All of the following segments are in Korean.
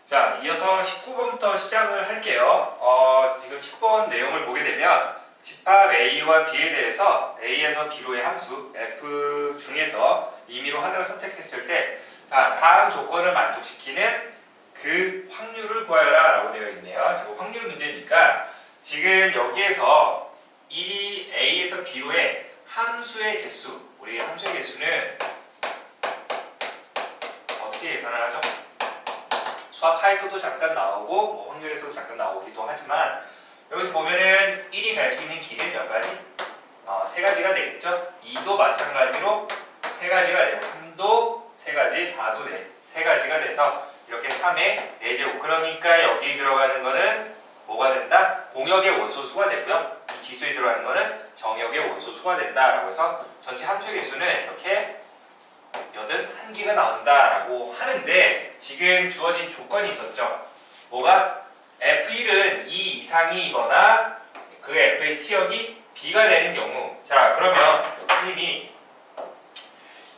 자, 이어서 19번부터 시작을 할게요. 지금 19번 내용을 보게 되면 집합 A와 B에 대해서 A에서 B로의 함수 F 중에서 임의로 하나를 선택했을 때 자, 다음 조건을 만족시키는 그 확률을 구하여라 라고 되어 있네요. 지금 확률 문제니까 지금 여기에서 이 A에서 B로의 함수의 개수, 우리 함수의 개수는 어떻게 계산을 하죠? 수학하에서도 잠깐 나오고 뭐 확률에서도 잠깐 나오기도 하지만 여기서 보면은 1이 갈 수 있는 길이 몇 가지? 3가지가 되겠죠? 2도 마찬가지로 3가지가 되고 3도 3가지, 4도 3가지가 돼서 이렇게 3의 4제곱. 그러니까 여기 들어가는 거는 뭐가 된다? 공역의 원소수가 되고요. 이 지수에 들어가는 거는 정역의 원소수가 된다라고 해서 전체 함수의 개수는 이렇게 81개가 나온다라고 하는데 지금 주어진 조건이 있었죠. 뭐가? F1은 2 이상이거나 그 F의 치역이 B가 되는 경우. 자, 그러면 선생님이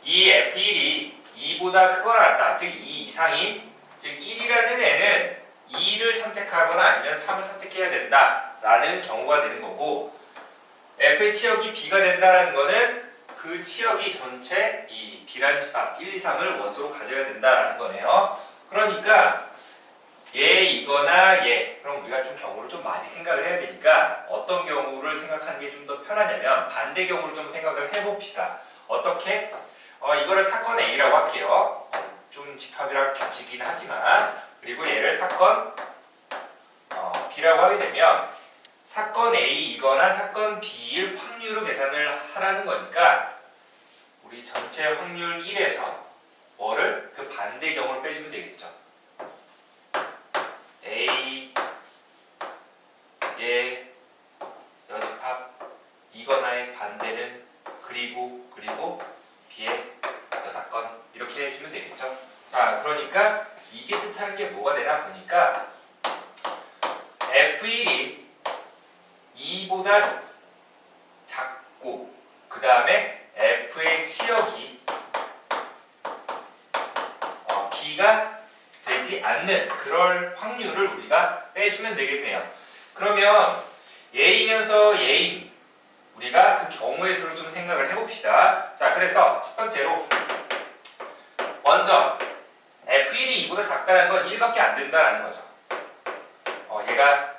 이 F1이 2보다 크거나 같다. 즉 2 이상인, 즉 1이라는 애는 2를 선택하거나 아니면 3을 선택해야 된다라는 경우가 되는 거고, F의 치역이 B가 된다라는 거는 그 치역이 전체 이 B란 집합 1, 2, 3을 원소로 가져야 된다라는 거네요. 그러니까 얘이거나 얘, 그럼 우리가 좀 경우를 좀 많이 생각을 해야 되니까 어떤 경우를 생각하는 게 좀 더 편하냐면 반대 경우를 좀 생각을 해봅시다. 어떻게? 이거를 사건 A라고 할게요. 좀 집합이랑 겹치긴 하지만, 그리고 얘를 사건 B라고 하게 되면 사건 A이거나 사건 B일 확률을 계산을 하라는 거니까 우리 전체 확률 1에서 뭐를? 그 반대 경우를 빼주면 되겠죠. A 얘 여집합 이거나의 반대는 그리고 B의 여사건 이렇게 해주면 되겠죠. 자, 그러니까 이게 뜻하는 게 뭐가 되나 보니까 F1이 2보다 작고 그 다음에 F의 치역이 B가 되지 않는 그럴 확률을 우리가 빼주면 되겠네요. 그러면 얘이면서 얘인 우리가 그 경우의 수를 좀 생각을 해봅시다. 자, 그래서 첫 번째로 먼저 F1이 2보다 작다는 건 1밖에 안 된다는 거죠. 얘가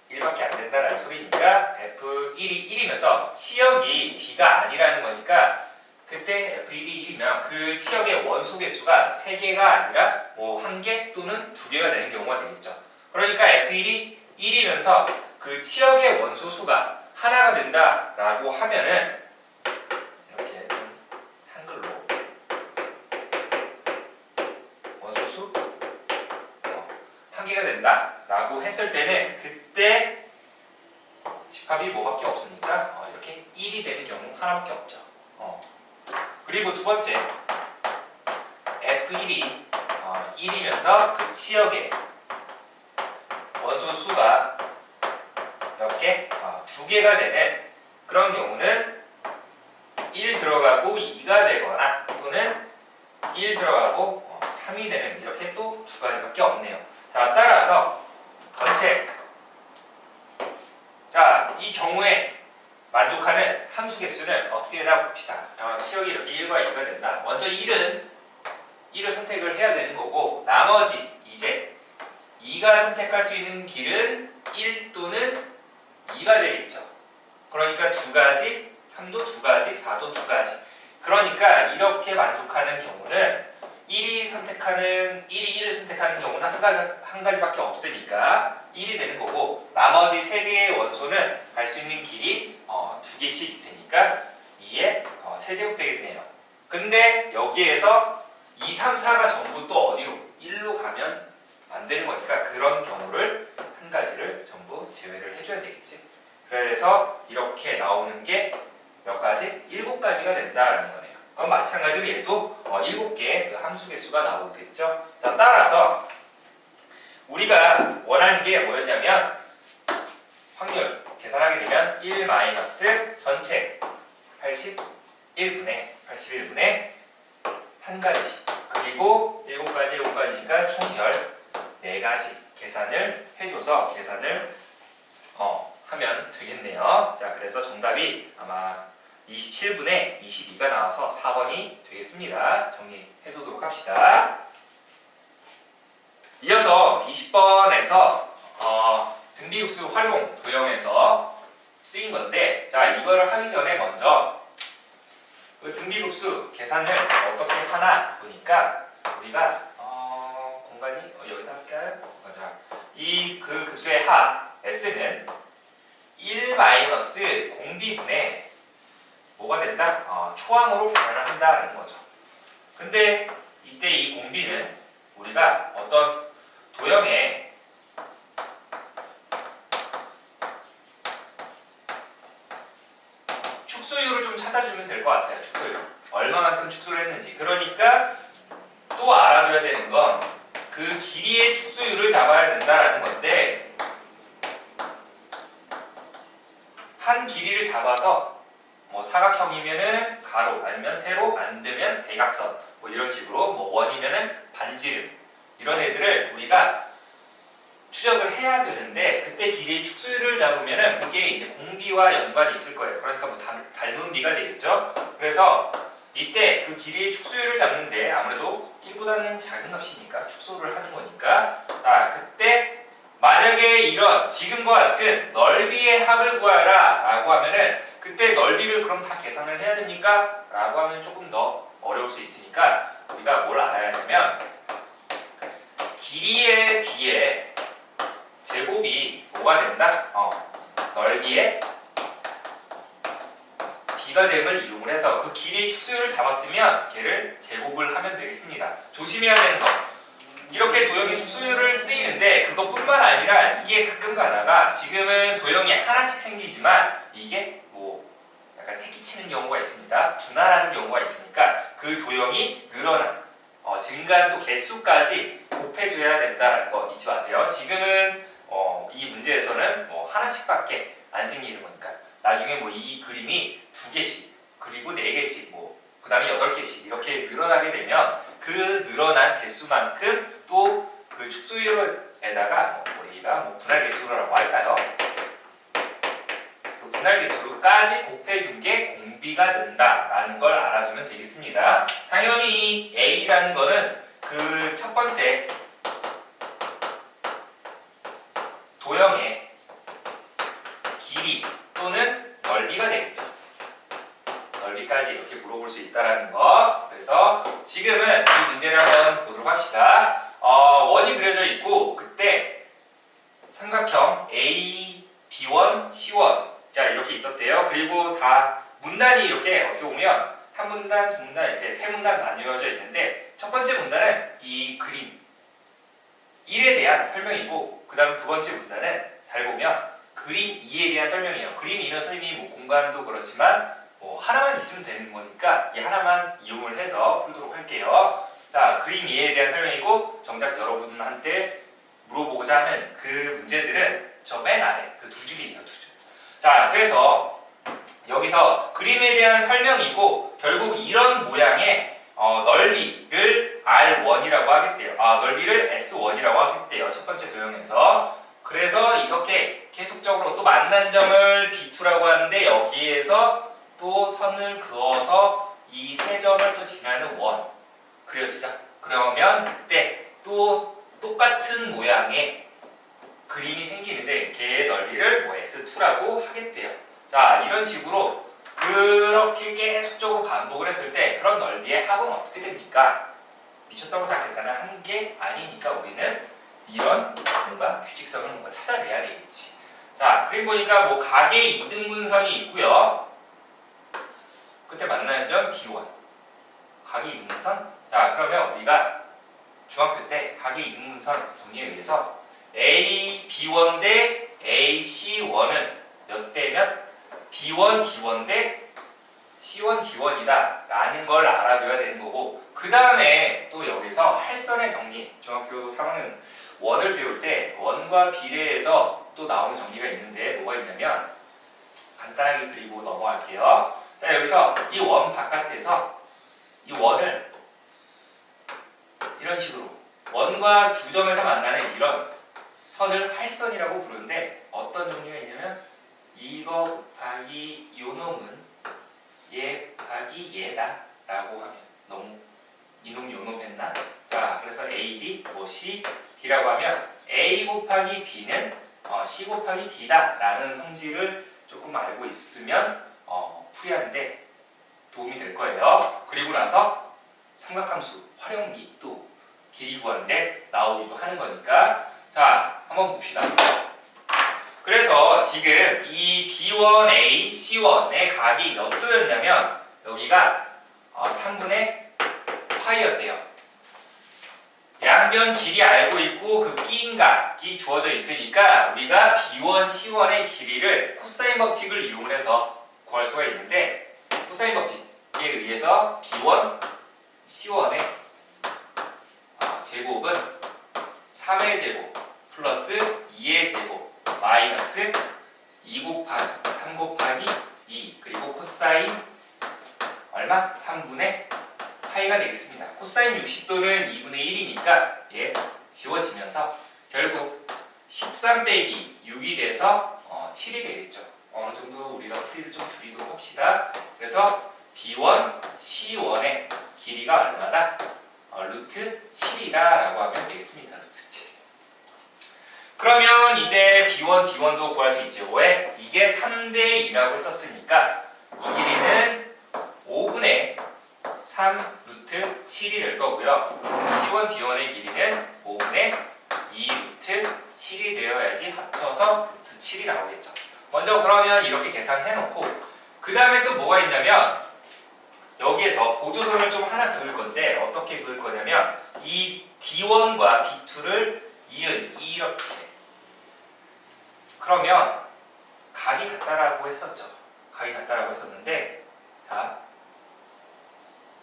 1밖에 안 된다는 소리니까 F1이 1이면서 치역이 B가 아니라는 거니까 그때 F1이 1이면 그 치역의 원소 개수가 3개가 아니라 뭐 1개 또는 2개가 되는 경우가 되겠죠. 그러니까 F1이 1이면서 그 치역의 원소 수가 하나가 된다라고 하면은 이렇게 좀 한글로 원소수 1개가 된다라고 했을 때는 그때 집합이 뭐밖에 없으니까 이렇게 1이 되는 경우 하나밖에 없죠. 그리고 두 번째 F1이 1이면서 그 치역의 원소 수가 몇 개? 2개가 되는 그런 경우는 1 들어가고 2가 되거나 또는 1 들어가고 3이 되는 이렇게 또 2가지밖에 없네요. 자, 따라서 전체 자, 이 경우에 만족하는 함수 개수는 어떻게 되나 봅시다. 치역이 이렇게 1과 2가 된다. 먼저 1을 선택을 해야 되는 거고 나머지 이제 2가 선택할 수 있는 길은 1 또는 2가 되겠죠. 그러니까 2가지, 3도 2가지, 4도 2가지. 그러니까 이렇게 만족하는 경우는 1이 1을 선택하는 경우는 한 가지밖에 없으니까 1이 되는 거고 나머지 3개의 원소는 갈 수 있는 길이 2개씩 있으니까 2의 세제곱 되겠네요. 근데 여기에서 2, 3, 4가 전부 또 어디로? 1로 가면 안 되는 거니까 그런 경우를 한 가지를 전부 제외를 해줘야 되겠지. 그래서 이렇게 나오는 게 몇 가지? 7가지가 된다라는 거네요. 그럼 마찬가지로 얘도 7개의 그 함수 개수가 나오겠죠. 자, 따라서 우리가 원하는 게 뭐였냐면 확률 계산하게 되면 1 마이너스 전체 81분의 한 가지 그리고 7가지 7가지니까 총 4가지 계산을 해줘서 계산을 하면 되겠네요. 자, 그래서 정답이 아마 27분에 22가 나와서 4번이 되겠습니다. 정리해 두도록 합시다. 이어서 20번에서 등비급수 활용 도형에서 쓰인 건데, 자, 이거를 하기 전에 먼저 그 등비급수 계산을 어떻게 하나 보니까 우리가 공간이 여기다 할까요? 맞아. 이 그 급수의 하 s는 1 마이너스 공비분의 뭐가 된다? 초항으로 계산을 한다라는 거죠. 근데 이때 이 공비는 우리가 어떤 도형의 축소율을 좀 찾아주면 될 것 같아요. 축소율. 얼마만큼 축소를 했는지. 그러니까 또 알아둬야 되는 건 그 길이의 축소율을 잡아야 된다라는 건데, 한 길이를 잡아서 뭐 사각형이면은 가로, 아니면 세로, 안 되면 대각선, 뭐 이런 식으로, 뭐 원이면은 반지름, 이런 애들을 우리가 추적을 해야 되는데, 그때 길이의 축소율을 잡으면은 그게 이제 공비와 연관이 있을 거예요. 그러니까 뭐 닮은 비가 되겠죠. 그래서 이때 그 길이의 축소율을 잡는데 아무래도 1보다는 작은 값이니까 축소를 하는 거니까, 자, 그때 만약에 이런 지금과 같은 넓이의 합을 구하라 라고 하면은 그때 넓이를 그럼 다 계산을 해야 됩니까? 라고 하면 조금 더 어려울 수 있으니까 우리가 뭘 알아야 하냐면, 길이에 비해 제곱이 뭐가 된다? 넓이에 비가 됨을 이용을 해서 그 길이의 축소율을 잡았으면 걔를 제곱을 하면 되겠습니다. 조심해야 되는 거, 이렇게 도형의 축소율을 쓰이는데 그것뿐만 아니라 이게 가끔 가다가 지금은 도형이 하나씩 생기지만 이게 뭐 약간 새끼치는 경우가 있습니다. 분할하는 경우가 있으니까 그 도형이 늘어나 증가한 또 개수까지 곱해줘야 된다는 거 잊지 마세요. 지금은 이 문제에서는 뭐 하나씩밖에 안 생기는 거니까 나중에 뭐 이 그림이 2개씩 그리고 4개씩 그 다음에 8개씩 이렇게 늘어나게 되면 그 늘어난 개수만큼 또 그 축소율에다가 우리가 분할 개수라고 할까요? 그 분할 개수까지 곱해준 게 공비가 된다라는 걸 알아두면 되겠습니다. 당연히 이 A라는 거는 그 첫 번째 도형의 길이 또는 넓이가 되겠죠. 넓이까지 이렇게 물어볼 수 있다는 거. 그래서 지금은 이 문제를 한번 보도록 합시다. 원이 그려져 있고 그때 삼각형 A, B1, C1 자 이렇게 있었대요. 그리고 다 문단이 이렇게 어떻게 보면 한 문단, 두 문단 이렇게 세 문단 나뉘어져 있는데, 첫 번째 문단은 이 그림 1에 대한 설명이고, 그 다음 두 번째 문단은 잘 보면 그림 2에 대한 설명이에요. 그림 2는 선생님이 뭐 공간도 그렇지만 뭐 하나만 있으면 되는 거니까 이 하나만 이용을 해서 풀도록 할게요. 자, 그림 2에 대한 설명이고, 정작 여러분한테 물어보고자 하는 그 문제들은 저 맨 아래 그 2줄이에요. 2줄. 자, 그래서 여기서 그림에 대한 설명이고 결국 이런 모양의 넓이를 R1이라고 하겠대요. 넓이를 S1이라고 하겠대요. 첫 번째 도형에서. 그래서 이렇게 계속적으로 또 만난 점을 B2라고 하는데, 여기에서 또 선을 그어서 이 세 점을 또 지나는 원 그려지죠. 그러면 그때 또 똑같은 모양의 그림이 생기는데 걔의 넓이를 뭐 S2라고 하겠대요. 자, 이런 식으로 그렇게 계속적으로 반복을 했을 때 그런 넓이의 합은 어떻게 됩니까? 미쳤다고 다 계산을 한 게 아니니까 우리는 이런 뭔가 규칙성을 뭔가 찾아내야 되겠지. 자, 그림 보니까 뭐 각의 이등분선이 있고요. 그때 만나는 점 D1. 각의 이등분선. 자, 그러면 우리가 중학교 때 각의 이등분선 정리에 의해서 A, B1 대 A, C1은 몇 대면 B1, D1 대 C1, D1이다 라는 걸 알아둬야 되는 거고, 그 다음에 또 여기서 할선의 정리, 중학교 3학년 원을 배울 때 원과 비례해서 또 나오는 정리가 있는데 뭐가 있냐면, 간단하게 그리고 넘어갈게요. 자, 여기서 이 원 바깥에서 이 원을 이런 식으로 원과 두 점에서 만나는 이런 선을 할선이라고 부르는데 어떤 종류가 있냐면 이거 곱하기 요 놈은 얘 곱하기 얘다 라고 하면 너무 이놈 요놈 했나? 자, 그래서 A, B, 뭐 C, D라고 하면 A 곱하기 B는 C 곱하기 D다 라는 성질을 조금 알고 있으면 풀이하는데 도움이 될 거예요. 그리고 나서 삼각함수 활용기 또 길이 구하는데 나오기도 하는 거니까 자, 한번 봅시다. 그래서 지금 이 B1A, C1의 각이 몇 도였냐면 여기가 3분의 파이였대요. 양변 길이 알고 있고 그 끼인 각이 주어져 있으니까 우리가 B1, C1의 길이를 코사인 법칙을 이용해서 구할 수가 있는데 코사인 법칙에 의해서 B1, C1의 제곱은 3의 제곱 플러스 2의 제곱 마이너스 2 곱하기 3 곱하기 2 그리고 코사인 얼마? 3분의 파이가 되겠습니다. 코사인 60도는 2분의 1이니까 얘 지워지면서 결국 13 빼기 6이 돼서 7이 되겠죠. 어느 정도 우리가 풀이를 좀 줄이도록 합시다. 그래서 B1, C1의 길이가 얼마다? 루트 7이다 라고 하면 되겠습니다. 루트 7. 그러면 이제 B1, D1도 구할 수 있죠. 왜? 이게 3대 2라고 했었으니까 이 길이는 5분의 3 루트 7이 될 거고요. C1, D1의 길이는 5분의 2 루트 7이 되어야지 합쳐서 루트 7이 나오겠죠. 먼저 그러면 이렇게 계산해놓고 그 다음에 또 뭐가 있냐면 여기에서 보조선을 좀 하나 그을 건데 어떻게 그을 거냐면 이 D1과 B2를 이은 이렇게 그러면 각이 같다라고 했었죠. 각이 같다라고 했었는데 자,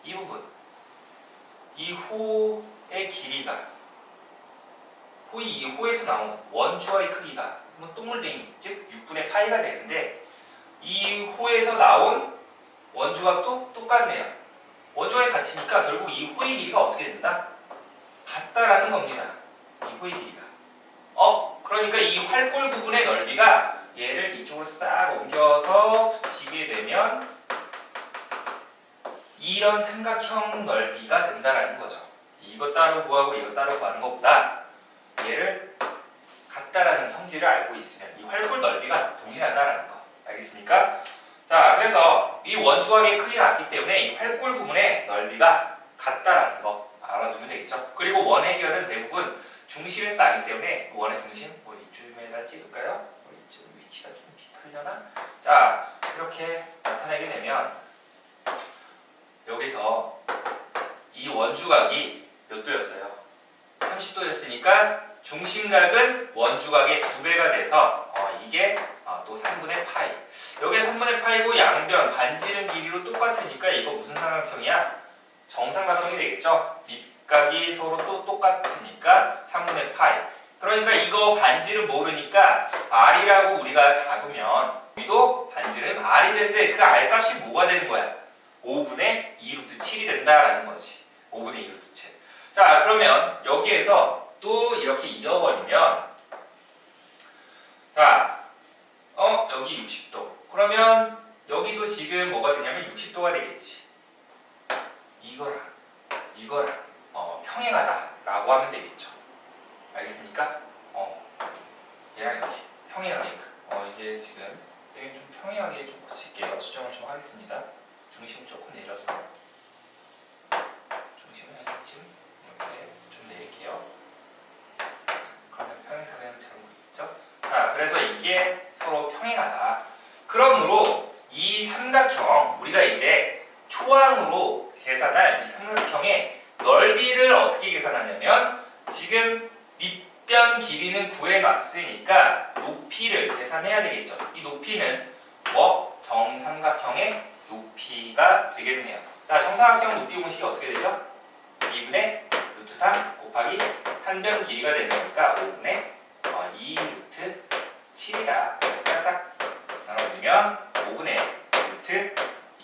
이 부분 이 호의 길이가 이 호에서 나온 원주와의 크기가 동물뱅이 즉 6분의 파이가 되는데 이 호에서 나온 원주가 또 똑같네요. 원주가 같으니까 결국 이 호의 길이가 어떻게 된다? 같다라는 겁니다. 이 호의 길이가. 그러니까 이 활골 부분의 넓이가 얘를 이쪽으로 싹 옮겨서 붙이게 되면 이런 삼각형 넓이가 된다라는 거죠. 이거 따로 구하고 이거 따로 구하는 것보다 얘를 같다라는 성질을 알고 있으면 이 활골 넓이가 동일하다라는 거. 알겠습니까? 자, 그래서 이 원주각의 크기가 같기 때문에 이 활골 부분의 넓이가 같다라는 거 알아두면 되겠죠. 그리고 원의 결은 대부분 중심에 쌓이기 때문에 원의 중심 뭐 이쯤에다 찍을까요? 이쯤 위치가 좀 비슷하려나? 자, 이렇게 나타내게 되면 여기서 이 원주각이 몇 도였어요? 30도였으니까 중심각은 원주각의 2배가 돼서 이게 또 3분의 파이. 여기에 3분의 파이고 양변 반지름 길이로 똑같으니까 이거 무슨 삼각형이야? 정삼각형이 되겠죠? 밑각이 서로 또 똑같으니까 3분의 파이. 그러니까 이거 반지름 모르니까 R이라고 우리가 잡으면 여기도 반지름 R이 되는데 그 R 값이 뭐가 되는 거야? 5분의 2 루트 7이 된다라는 거지. 5분의 2 루트 7. 자, 그러면 여기에서 또 이렇게 이어버리면 자, 여기 60도. 그러면 여기도 지금 뭐가 되냐면 60도가 되겠지. 이거랑 평행하다라고 하면 되겠죠. 알겠습니까? 얘랑 이렇게 평행하게 이게 지금 좀 평행하게 좀 고칠게요. 수정을 좀 하겠습니다. 중심을 조금 내려서 중심을 이쯤 이렇게 좀 내릴게요. 그러면 평행사변은 잘 보이겠죠? 자, 그래서 이게 서로 평행하다. 그러므로 이 삼각형 우리가 이제 초항으로 계산할 이 삼각형의 넓이를 어떻게 계산하냐면 지금 밑변 길이는 구해놨으니까 높이를 계산해야 되겠죠. 이 높이는 정삼각형의 높이가 되겠네요. 자, 정삼각형 높이 공식이 어떻게 되죠? 2분의 루트 3 곱하기 한 변 길이가 되는 거니까 5분의 2 루트 7이다. 짝짝 나눠지면 5분의 루트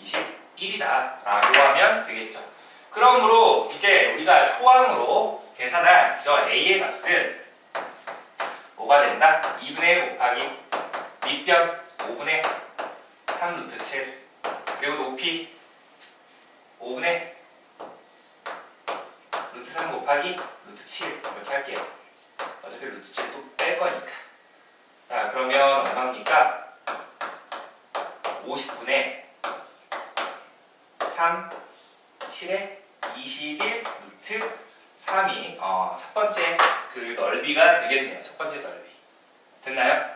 21이다 라고 하면 되겠죠. 그러므로 이제 우리가 초항으로 계산할 저 a의 값은 뭐가 된다? 2분의 1 곱하기 밑변 5분의 3 루트 7 그리고 높이 5분의 루트 3 곱하기 루트 7 이렇게 할게요. 어차피 루트 7도 뺄 거니까. 자, 그러면 얼마입니까? 50분의 3, 7에 21 루트 3이 첫 번째 그 넓이가 되겠네요. 첫 번째 넓이. 됐나요?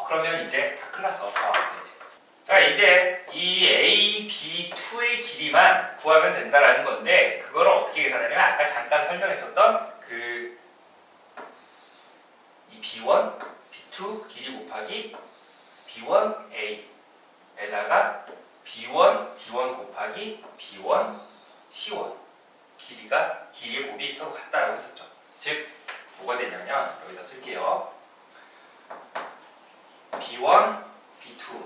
그러면 이제 다 끝났어. 다 왔어 이제. 자, 이제 이 A, B2의 길이만 구하면 된다라는 건데 그거를 어떻게 계산하냐면 아까 잠깐 설명했었던 이 B1, B2 길이 곱하기 B1A 에다가 B1, D1 곱하기 B1, C1 길이의 곱이 서로 같다라고 했었죠. 즉 뭐가 되냐면 여기다 쓸게요. B1, B2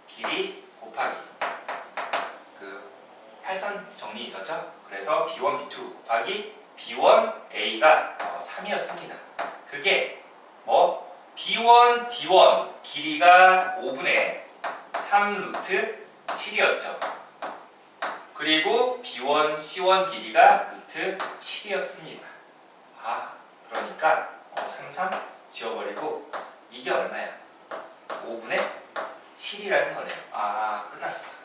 길이 곱하기 그 팔선 정리 있었죠? 그래서 B1, B2 곱하기 B1A가 3이었습니다. 그게 뭐 B1, D1 길이가 5분의 3 루트 7이었죠. 그리고 B1, C1 길이가 루트 7이었습니다. 그러니까 3, 3 지워버리고 이게 얼마야? 5분의 7이라는 거네요. 끝났어.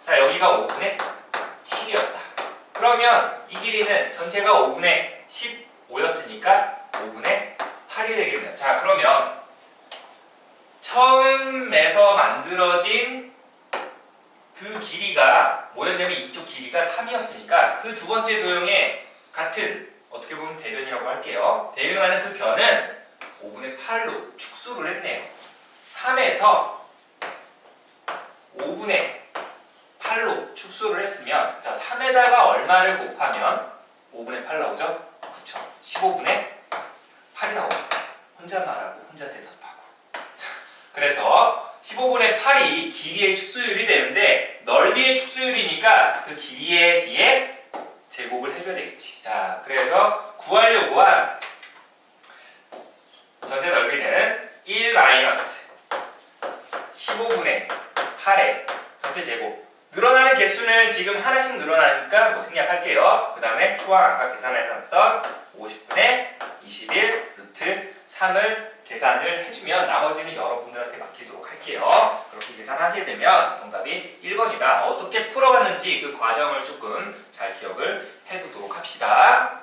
자, 여기가 5분의 7이었다. 그러면 이 길이는 전체가 5분의 15였으니까 5분의 8이 되겠네요. 자, 그러면 처음에서 만들어진 그 길이가 뭐였냐면 이쪽 길이가 3이었으니까 그 두 번째 도형의 같은 어떻게 보면 대변이라고 할게요. 대응하는 그 변은 5분의 8로 축소를 했네요. 3에서 5분의 8로 축소를 했으면 자 3에다가 얼마를 곱하면 5분의 8 나오죠? 그렇죠. 15분의 8이 나오죠. 혼자 말하고 혼자 대답하고. 그래서 15분의 8이 길이의 축소율이 되는데 넓이의 축소율이니까 그 길이에 비해 제곱을 해줘야 되겠지. 자, 그래서 구하려고 한 전체 넓이는 1 마이너스 15분의 8의 전체 제곱. 늘어나는 개수는 지금 하나씩 늘어나니까 뭐 생략할게요. 그 다음에 초항 아까 계산해놨던 50분의 21 루트 3을 계산을 해주면 나머지는 여러분들한테 맡기도록 할게요. 그렇게 계산하게 되면 정답이 1번이다. 어떻게 풀어갔는지 그 과정을 조금 잘 기억을 해두도록 합시다.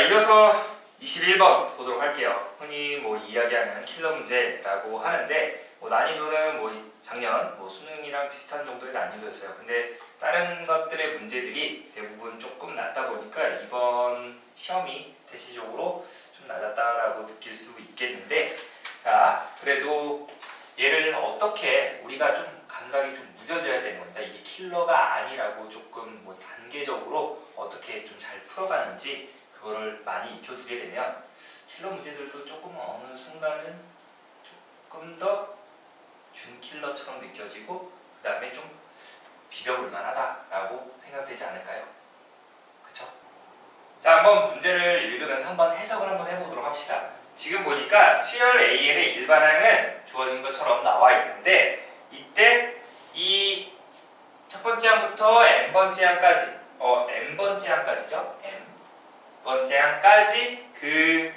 이어서 21번 보도록 할게요. 흔히 뭐 이야기하는 킬러 문제라고 하는데 난이도는 작년 수능이랑 비슷한 정도의 난이도였어요. 근데 다른 것들의 문제들이 대부분 조금 낮다 보니까 이번 시험이 대체적으로 좀 낮았다라고 느낄 수 있겠는데, 자 그래도 얘를 어떻게 우리가 좀 감각이 좀 무뎌져야 되는 겁니다. 이게 킬러가 아니라고 조금 단계적으로 어떻게 좀 잘 풀어가는지 그거를 많이 익혀주게 되면 킬러 문제들도 조금 어느 순간은 조금 더 준킬러처럼 느껴지고 그 다음에 좀 비벼볼 만하다라고 생각되지 않을까요? 그쵸? 자, 한번 문제를 읽으면서 한번 해석을 한번 해보도록 합시다. 지금 보니까 수열 AN의 일반항은 주어진 것처럼 나와 있는데 이때 이 첫 번째 항부터 n번째 항까지 n번째 항까지죠? n번째 항까지 그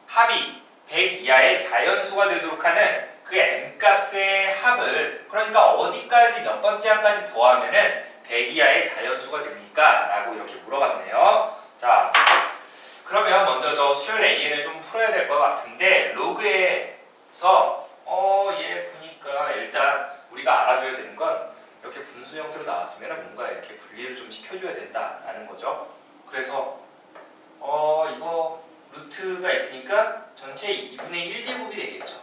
합이 100 이하의 자연수가 되도록 하는 그 n값의 합을 그러니까 어디까지 몇 번째 항까지 더하면은 100 이하의 자연수가 됩니까? 라고 이렇게 물어봤네요. 자, 그러면 먼저 저 수열 AN을 좀 풀어야 될 것 같은데 로그에서 얘 보니까 일단 우리가 알아둬야 되는 건 이렇게 분수 형태로 나왔으면 뭔가 이렇게 분리를 좀 시켜줘야 된다라는 거죠. 그래서 이거 루트가 있으니까 전체 2분의 1제곱이 되겠죠.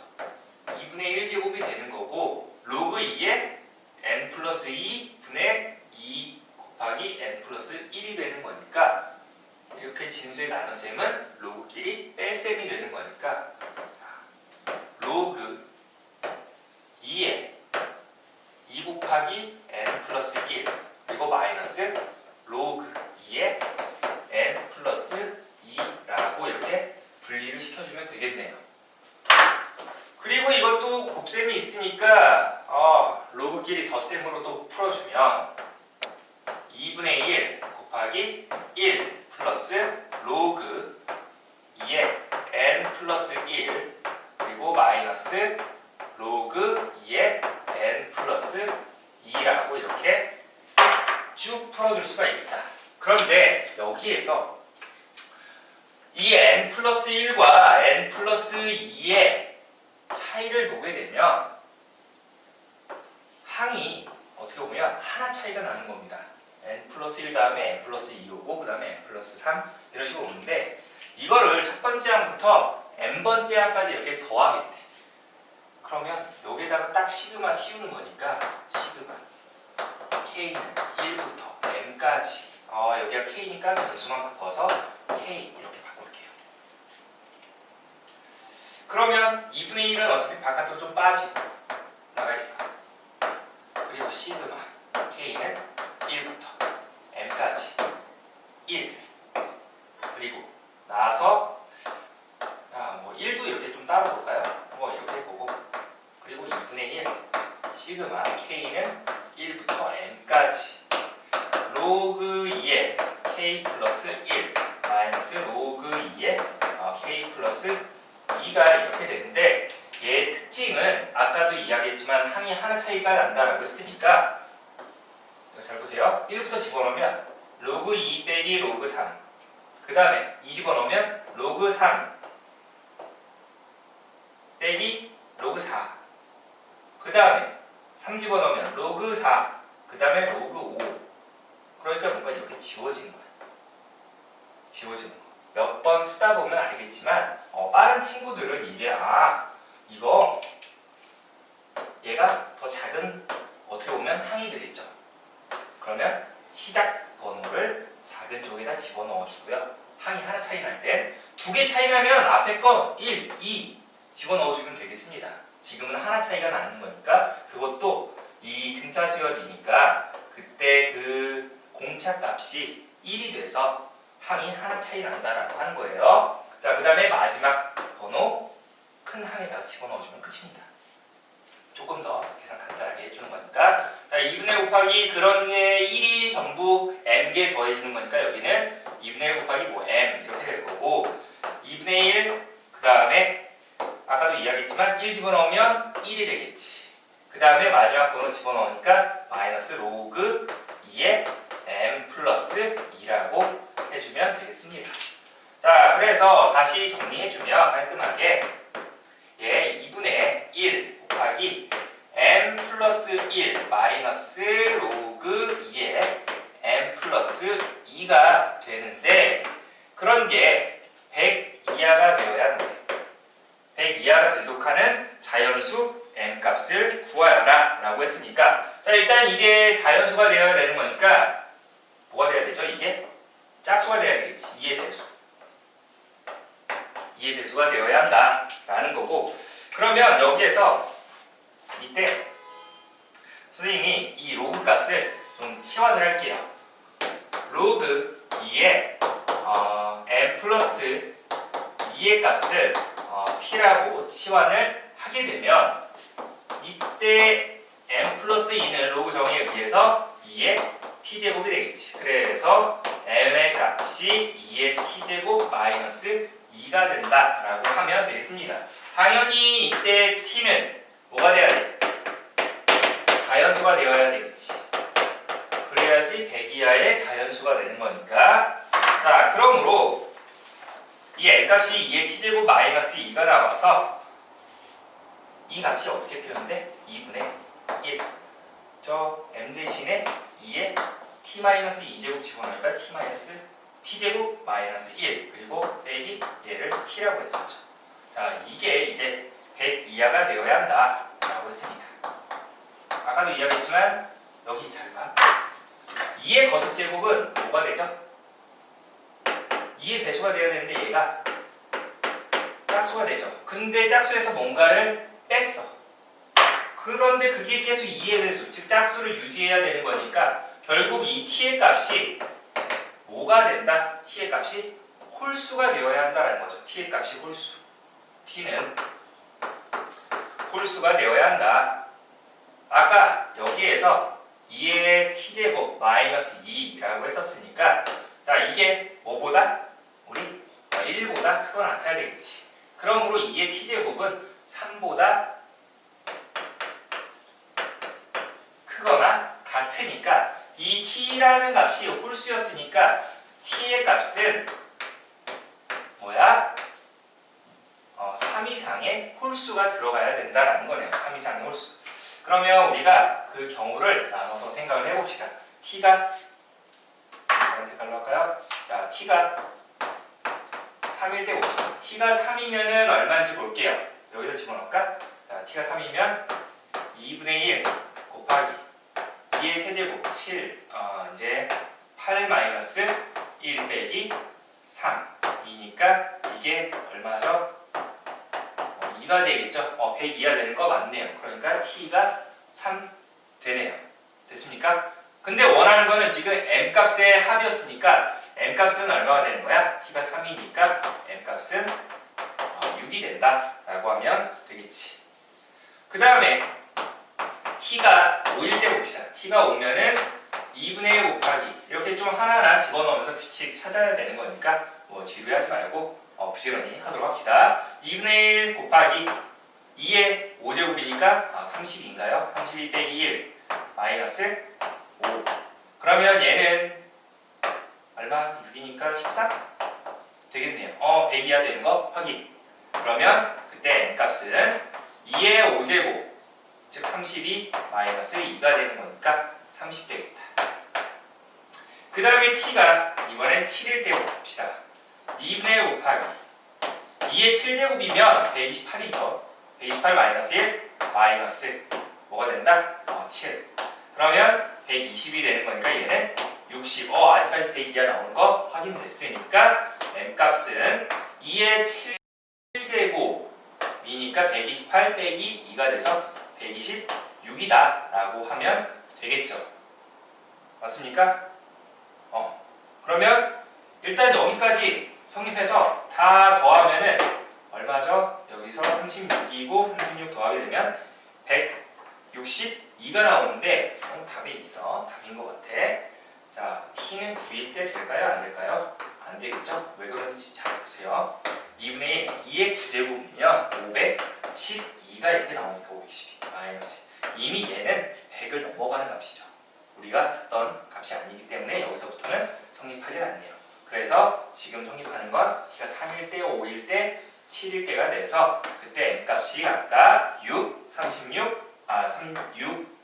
2분의 1제곱이 되는 거고 로그 2에 n 플러스 2분의 2 곱하기 n 플러스 1이 되는 거니까 이렇게 진수의 나눗셈은 로그끼리 뺄셈이 되는 거니까 로그 2에 2 곱하기 n 플러스 1 그리고 마이너스 로그 2에 n 플러스 곱하기 1 플러스 로그 2의 n 플러스 1 그리고 마이너스 로그 2의 n 플러스 2라고 이렇게 쭉 풀어줄 수가 있다. 그런데 여기에서 이 n 플러스 1과 n 플러스 2의 차이를 보게 되면 항이 어떻게 보면 하나 차이가 나는 겁니다. n 플러스 1 다음에 n 플러스 2 오고 그 다음에 n 플러스 3 이런 식으로 오는데 이거를 첫 번째 항부터 n번째 항까지 이렇게 더하겠대. 그러면 여기에다가 딱 시그마 씌우는 거니까 시그마 k는 1부터 n까지 여기가 k니까 변수만 바꿔서 k 이렇게 바꿀게요. 그러면 2분의 1은 어차피 바깥으로 좀 빠지고 나가 있어. 그리고 시그마 k는 1부터 n까지 1 그리고 나서 뭐 1도 이렇게 좀 따로 볼까요? 뭐 이렇게 보고 그리고 2분의 1 시그마 k는 1부터 n까지 로그 2의 k 플러스 1 마이너스 로그 2의 k 플러스 2가 이렇게 되는데 얘의 특징은 아까도 이야기했지만 항이 하나 차이가 난다라고 했으니까 잘 보세요. 1부터 집어넣으면 로그 2 빼기 로그 3 그 다음에 2 집어넣으면 로그 3 빼기 로그 4 그 다음에 3 집어넣으면 로그 4 그 다음에 로그 5 그러니까 뭔가 이렇게 지워지는 거야. 지워지는 거. 몇 번 쓰다 보면 알겠지만 빠른 친구들은 이게 이거 얘가 더 작은 어떻게 보면 항이 되겠죠. 그러면 시작 번호를 작은 쪽에다 집어넣어 주고요. 항이 하나 차이 날 땐 두 개 차이 나면 앞에 거 1, 2 집어넣어 주면 되겠습니다. 지금은 하나 차이가 나는 거니까 그것도 이 등차 수열이니까 그때 그 공차 값이 1이 돼서 항이 하나 차이 난다라고 하는 거예요. 자, 그 다음에 마지막 번호 큰 항에다가 집어넣어 주면 끝입니다. 조금 더 계산 간단하게 해주는 거니까 자, 2분의 1 곱하기 그런 게 1이 전부 m개 더해지는 거니까 여기는 2분의 1 곱하기 뭐 m 이렇게 될 거고 2분의 1 그 다음에 아까도 이야기했지만 1 집어넣으면 1이 되겠지. 그 다음에 마지막 번호 집어넣으니까 마이너스 로그 2의 m 플러스 2라고 해주면 되겠습니다. 자, 그래서 다시 정리해주면 깔끔하게 얘 2분의 1 곱하기 m 플러스 1 마이너스 로그 2의 m 플러스 2가 되는데 그런 게 100 이하가 되어야 하는데 100 이하가 되도록 하는 자연수 m 값을 구하여라 라고 했으니까 자, 일단 이게 자연수가 되어야 되는 거니까 뭐가 돼야 되죠? 이게 짝수가 돼야 되겠지. 2의 배수. 2의 배수가 되어야 한다 라는 거고 그러면 여기에서 이때 선생님이 이 로그 값을 좀 치환을 할게요. 로그 2의 m 플러스 2의 값을 t라고 치환을 하게 되면 이때 m 플러스 2는 로그 정의에 의해서 2의 t제곱이 되겠지. 그래서 m의 값이 2의 t제곱 마이너스 2가 된다라고 하면 되겠습니다. 당연히 이때 t는 뭐가 돼야 돼? 자연수가 되어야 되겠지. 그래야지 100 이하의 자연수가 되는 거니까 자, 그러므로 이 n값이 2의 t제곱 마이너스 2가 나와서 이 값이 어떻게 표현돼? 2분의 1 저 m 대신에 2의 t-2제곱 집어넣으니까 t제곱 마이너스 1 그리고 빼기 얘를 t라고 했었죠. 자, 이게 이제 100 이하가 되어야 한다 라고 했으니까 아까도 이야기했지만 여기 잘 봐. 2의 거듭제곱은 뭐가 되죠? 2의 배수가 되어야 되는데 얘가 짝수가 되죠. 근데 짝수에서 뭔가를 뺐어. 그런데 그게 계속 2의 배수, 즉 짝수를 유지해야 되는 거니까 결국 이 t의 값이 뭐가 된다? t의 값이 홀수가 되어야 한다는 거죠. t의 값이 홀수. t는 홀수가 되어야 한다. 아까 여기에서 2의 t제곱 마이너스 2라고 했었으니까 이게 뭐보다? 우리 1보다 크거나 같아야 되겠지. 그러므로 2의 t제곱은 3보다 크거나 같으니까 이 t라는 값이 홀수였으니까 t의 값은 뭐야? 3 이상의 홀수가 들어가야 된다라는 거네요. 3 이상의 홀수. 그러면 우리가 그 경우를 나눠서 생각을 해봅시다. t가 다른 색깔로 할까요? 자, t가 3일 때 봅시다. t가 3이면은 얼마인지 볼게요. 여기다 집어넣을까? 자, t가 3이면 2분의 1 곱하기 2의 세제곱 7 이제 8 마이너스 1 빼기 3 이니까 이게 얼마죠? 2가 되겠죠? 102가 되는 거 맞네요. 그러니까 t가 3 되네요. 됐습니까? 근데 원하는 거는 지금 m값의 합이었으니까 m값은 얼마가 되는 거야? t가 3이니까 m값은 6이 된다 라고 하면 되겠지. 그 다음에 t가 5일 때 봅시다. t가 5면은 2분의 1 곱하기 이렇게 좀 하나하나 집어넣으면서 규칙 찾아야 되는 거니까 뭐 지루하지 말고 부지런히 하도록 합시다. 2분의 1 곱하기 2의 5제곱이니까 30인가요? 32 빼기 1 마이너스 5. 그러면 얘는 얼마? 6이니까 14? 되겠네요. 100이야 되는 거 확인. 그러면 그때 n값은 2의 5제곱 즉 32 마이너스 2가 되는 거니까 30 되겠다. 그 다음에 t가 이번엔 7일 때 봅시다. 2분의 1 곱하기 2의 7제곱이면 128이죠. 128 마이너스 1 마이너스 뭐가 된다? 7. 그러면 120이 되는 거니까 얘는 60. 아직까지 102가 나오는 거 확인됐으니까 m값은 2의 7제곱이니까 128 빼기 2가 돼서 126이다 라고 하면 되겠죠. 맞습니까? 그러면 일단 여기까지 성립해서 다 더하면은 얼마죠? 여기서 36이고 36 더하게 되면 162가 나오는데 답에 있어. 답인 것 같아. 자, t는 9일 때 될까요? 안 될까요? 안 되겠죠? 왜 그런지 잘 보세요. 2분의 1, 2의 9제곱이면 512가 이렇게 나옵니다. 512 마이너스. 이미 얘는 100을 넘어가는 값이죠. 우리가 찾던 값이 아니기 때문에 여기서부터는 성립하지 않네요. 그래서 지금 성립하는 건 t가 3일 때, 5일 때, 7일 때가 돼서 그때 n값이 아까 6, 36,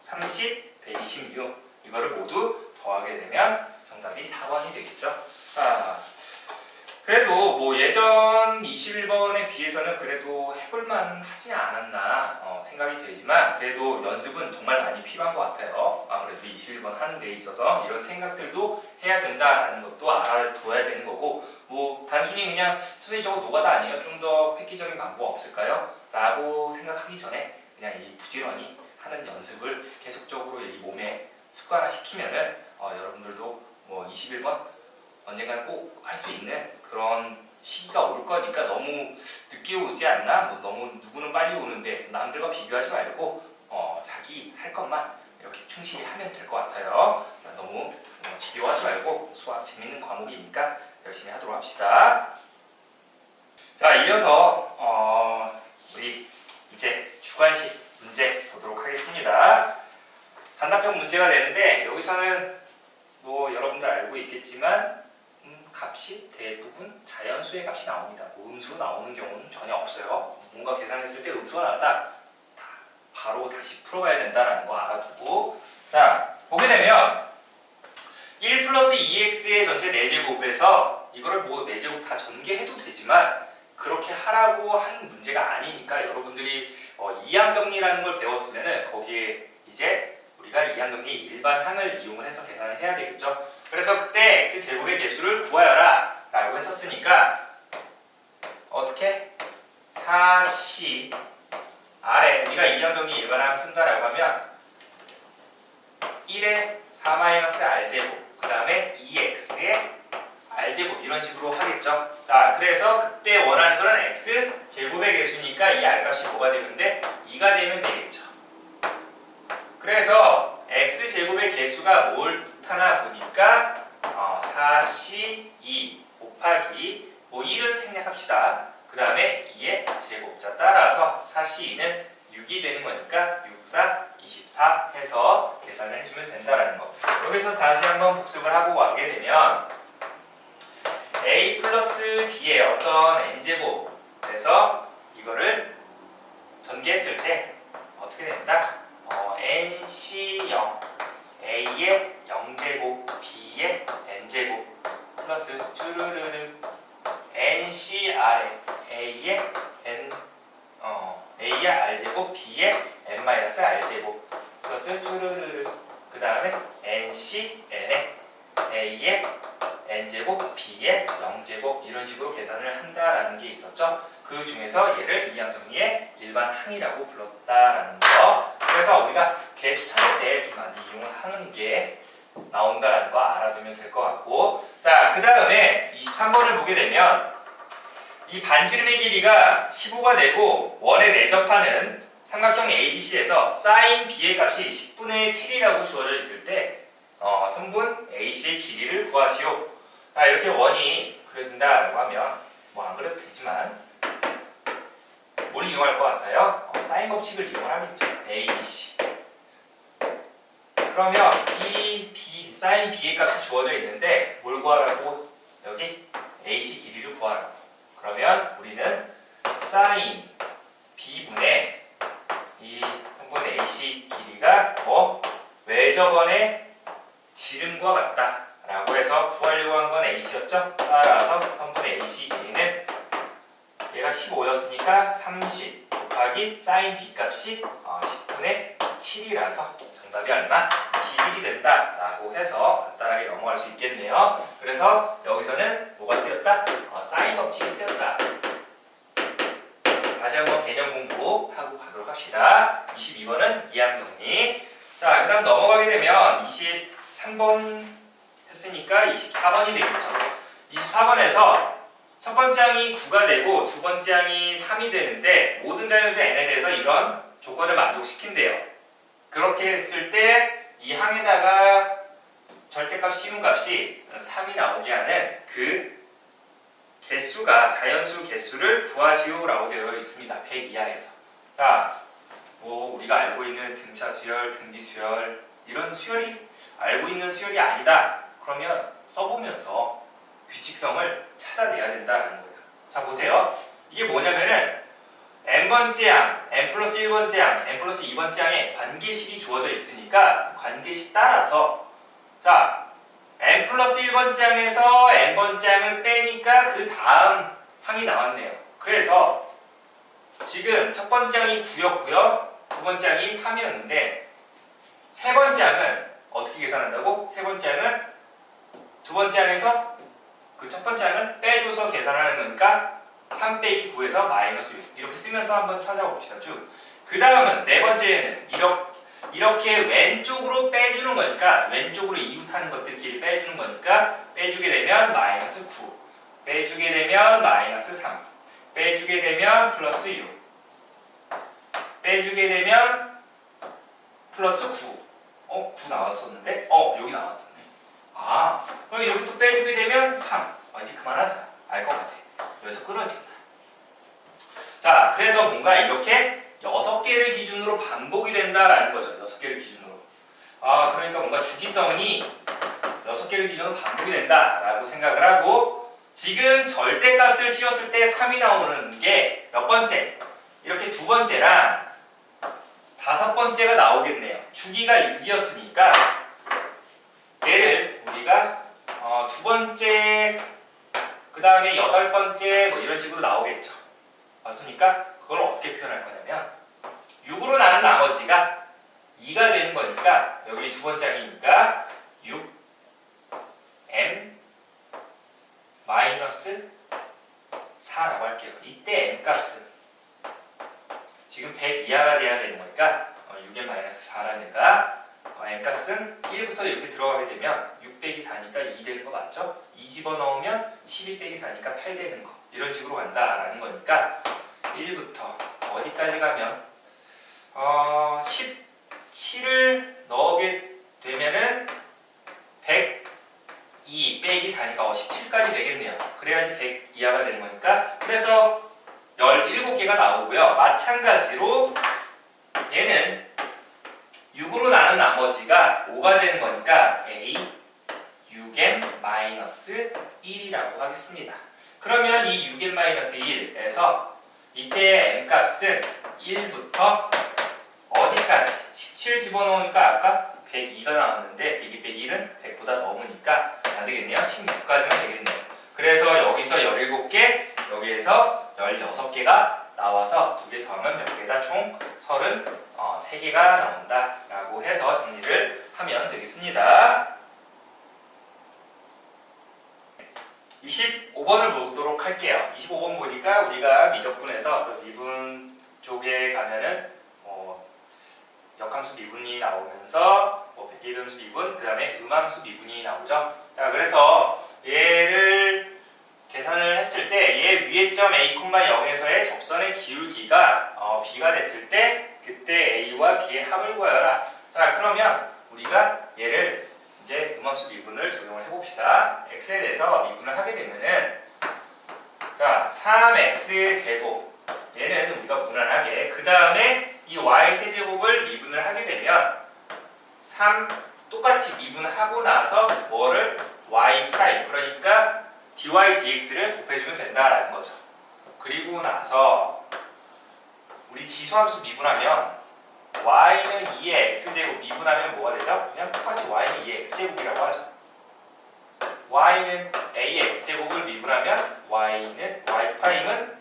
30, 126 이거를 모두 더하게 되면 정답이 4번이 되겠죠. 그래도 뭐 예전 21번에 비해서는 그래도 해볼만 하지 않았나 생각이 되지만 그래도 연습은 정말 많이 필요한 것 같아요. 아무래도 21번 하는 데 있어서 이런 생각들도 해야 된다라는 것도 알아둬야 되는 거고 뭐 단순히 그냥 선생님 저거 노가다 아니에요? 좀 더 획기적인 방법 없을까요? 라고 생각하기 전에 그냥 이 부지런히 하는 연습을 계속적으로 이 몸에 습관화시키면은 여러분들도 뭐 21번 언젠간 꼭 할 수 있는 그런 시기가 올 거니까 너무 늦게 오지 않나? 뭐 너무 누구는 빨리 오는데 남들과 비교하지 말고 자기 할 것만 이렇게 충실히 하면 될 것 같아요. 너무 지겨워하지 말고 수학 재밌는 과목이니까 열심히 하도록 합시다. 자, 이어서 우리 이제 주관식 문제 보도록 하겠습니다. 단답형 문제가 되는데 여기서는 뭐 여러분들 알고 있겠지만 값이 대부분 자연수의 값이 나옵니다. 뭐 음수로 나오는 경우는 전혀 없어요. 뭔가 계산했을 때 음수가 나왔다. 바로 다시 풀어봐야 된다는 거 알아두고 자, 보게 되면 1 플러스 2x의 전체 4제곱에서 이거를 뭐 4제곱 다 전개해도 되지만 그렇게 하라고 한 문제가 아니니까 여러분들이 이항정리라는 걸 배웠으면 거기에 이제 우리가 이항정리 일반항을 이용을 해서 계산을 해야 되겠죠. 그래서 그때 x제곱의 개수를 구하여라 라고 했었으니까 어떻게? 4c 아래 우리가 이항정리 일반항 쓴다라고 하면 1의 4-r제곱 그 다음에 2x의 r제곱 이런 식으로 하겠죠. 자, 그래서 그때 원하는 거는 x제곱의 개수니까 이 r값이 뭐가 되면 돼? 2가 되면 되겠죠. 그래서 x제곱의 개수가 뭘 뜻하나 보니까 4 4C2 곱하기 뭐 1은 생략합시다. 그 다음에 2의 제곱. 자, 따라서 4C2는 6이 되는 거니까 6, 4, 24 해서 계산을 해주면 된다라는 거. 여기서 다시 한번 복습을 하고 가게 되면 A 플러스 B의 어떤 N제곱에서 이거를 전개했을 때 어떻게 된다? NC0 A의 0제곱 B의 N제곱 플러스 쭈르르르 NCR의 A의 A의 R제곱 B의 N-R제곱 플러스 쭈르르르 그 다음에 NCN의 A의 N제곱 B의 0제곱 이런 식으로 계산을 한다라는 게 있었죠. 그 중에서 얘를 이항정리의 일반 항이라고 불렀다라는 거. 그래서 우리가 개수 찾을 때 좀 많이 이용을 하는 게 나온다라는 거 알아두면 될 것 같고. 자, 그 다음에 23번을 보게 되면 이 반지름의 길이가 15가 되고 원에 내접하는 삼각형 ABC에서 sin B의 값이 10분의 7이라고 주어져 있을 때 선분 AC의 길이를 구하시오. 자, 이렇게 원이 그려진다라고 하면 뭐 안 그래도 되지만 뭘 이용할 것 같아요? 사인 법칙을 이용을 하겠죠. A, B, C. 그러면 이 사인 B의 값이 주어져 있는데 뭘 구하라고? 여기 AC 길이를 구하라고. 그러면 우리는 사인 B분의 이 성분 AC 길이가 외접원의 지름과 같다 라고 해서 구하려고 한 건 AC였죠? 따라서 성분 AC 길이는 얘가 15였으니까 30 곱하기 사인 B 값이 10분의 7이라서 정답이 얼마? 21이 된다 라고 해서 간단하게 넘어갈 수 있겠네요. 그래서 여기서는 뭐가 쓰였다? 사인 법칙이 쓰였다. 다시 한번 개념 공부하고 가도록 합시다. 22번은 이항정리. 자, 그 다음 넘어가게 되면 23번 했으니까 24번이 되겠죠. 24번에서 첫 번째 항이 9가 되고 두 번째 항이 3이 되는데 모든 자연수 n에 대해서 이런 조건을 만족시킨대요. 그렇게 했을 때 이 항에다가 절대값 시분값이 3이 나오게 하는 그 개수가 자연수 개수를 구하시오라고 되어 있습니다. 100 이하에서. 자, 뭐 우리가 알고 있는 등차 수열, 등비 수열 이런 수열이 알고 있는 수열이 아니다. 그러면 써보면서 규칙성을 찾아내야 된다는 거예요. 자, 보세요. 이게 뭐냐면은 n번째 항, n 플러스 1번째 항, n 플러스 2번째 항에 관계식이 주어져 있으니까 그 관계식 따라서 자, n 플러스 1번째 항에서 n번째 항을 빼니까 그 다음 항이 나왔네요. 그래서 지금 첫 번째 항이 9였고요. 두 번째 항이 3이었는데 세 번째 항은 어떻게 계산한다고? 세 번째 항은 두 번째 항에서 그 첫 번째 항을 빼줘서 계산하는 거니까 3 빼기 9에서 마이너스 6 이렇게 쓰면서 한번 찾아봅시다. 쭉. 그 다음은 네 번째는 이렇게 왼쪽으로 빼주는 거니까 왼쪽으로 이웃하는 것들끼리 빼주는 거니까 빼주게 되면 마이너스 9 빼주게 되면 마이너스 3 빼주게 되면 플러스 6 빼주게 되면 플러스 9 9 나왔었는데 여기 나왔었네. 그럼 이렇게 또 빼주게 되면 3 이제 그만하자. 알 것 같아. 여기서 끊어진다. 자, 그래서 뭔가 이렇게 6개를 기준으로 반복이 된다라는 거죠. 6개를 기준으로. 그러니까 뭔가 주기성이 6개를 기준으로 반복이 된다라고 생각을 하고 지금 절대값을 씌웠을 때 3이 나오는 게 몇 번째? 이렇게 두 번째랑 다섯 번째가 나오겠네요. 주기가 6이었으니까 얘를 우리가 두 번째 그 다음에 여덟 번째 뭐 이런 식으로 나오겠죠. 맞습니까? 그걸 어떻게 표현할 거냐면 6으로 나눈 나머지가 2가 되는 거니까 여기 두 번째 항이니까 6m 마이너스 4라고 할게요. 이때 m 값은 지금 100 이하가 돼야 되는 거니까 6m 마이너스 4라니까 m 값은 1부터 이렇게 들어가게 되면 6 빼기 4니까 2 되는 거 맞죠? 2 집어넣으면 12 빼기 4니까 8 되는 거 이런 식으로 간다라는 거니까 1부터 어디까지 가면 17을 넣게 되면은 2 빼기 4니까 17까지 되겠네요. 그래야지 100 이하가 되는 거니까. 그래서 17개가 나오고요. 마찬가지로 얘는 6으로 나눈 나머지가 5가 되는 거니까 A 6m-1이라고 하겠습니다. 그러면 이 6m-1에서 이때 m 값은 1부터 어디까지? 17 집어넣으니까 아까 102가 나왔는데 102 빼기 1은 100보다 넘으니까 안 되겠네요. 16까지만 되겠네요. 그래서 여기서 17개, 여기에서 16개가 나와서 2개 더하면 몇 개다? 총 33개가 나온다 라고 해서 정리를 하면 되겠습니다. 25번을 보도록 할게요. 25번 보니까 우리가 미적분에서 그 미분 쪽에 가면은 역함수 미분이 나오면서 백계변수 미분, 그 다음에 음함수 미분이 나오죠. 자, 그래서 얘를 계산을 했을 때 얘 위의 점 A, 0에서의 접선의 기울기가 B가 됐을 때 그때 A와 B의 합을 구하여라. 자, 그러면 우리가 얘를 이제 음함수 미분을 적용을 해봅시다. x에 대해서 미분을 하게 되면은 자 3x 제곱 얘는 우리가 무난하게 그 다음에 이 y 세제곱을 미분을 하게 되면 3 똑같이 미분하고 나서 뭐를 y 프라임 그러니까 dy dx를 곱해주면 된다라는 거죠. 그리고 나서 우리 지수함수 미분하면 y는 2의 x제곱 미분하면 뭐가 되죠? 그냥 똑같이 y는 2의 x제곱이라고 하죠. y는 a의 x제곱을 미분하면 y는 y''은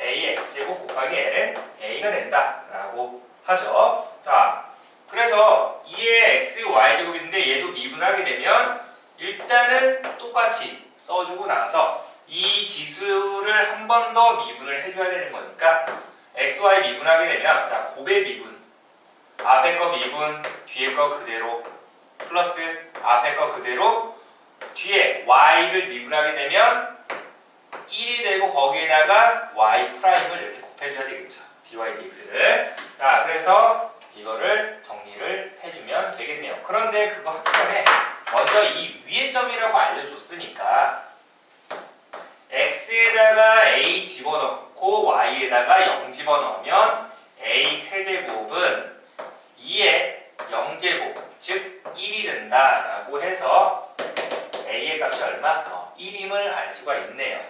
a의 x제곱 곱하기 l은 a가 된다라고 하죠. 자, 그래서 2의 x y제곱인데 얘도 미분하게 되면 일단은 똑같이 써주고 나서 이 지수를 한 번 더 미분을 해줘야 되는 거니까 x, y 미분하게 되면 자 곱의 미분 앞에 거 미분 뒤에 거 그대로 플러스 앞에 거 그대로 뒤에 y를 미분하게 되면 1이 되고 거기에다가 y 프라임을 이렇게 곱해줘야 되겠죠. dy dx를. 자, 그래서 이거를 정리를 해주면 되겠네요. 그런데 그거 하기 전에 먼저 이 위의 점이라고 알려줬으니까 x에다가 a 집어넣고 y에다가 0 집어넣으면 a 세제곱은 2의 0제곱 즉 1이 된다라고 해서 a의 값이 얼마? 1임을 알 수가 있네요.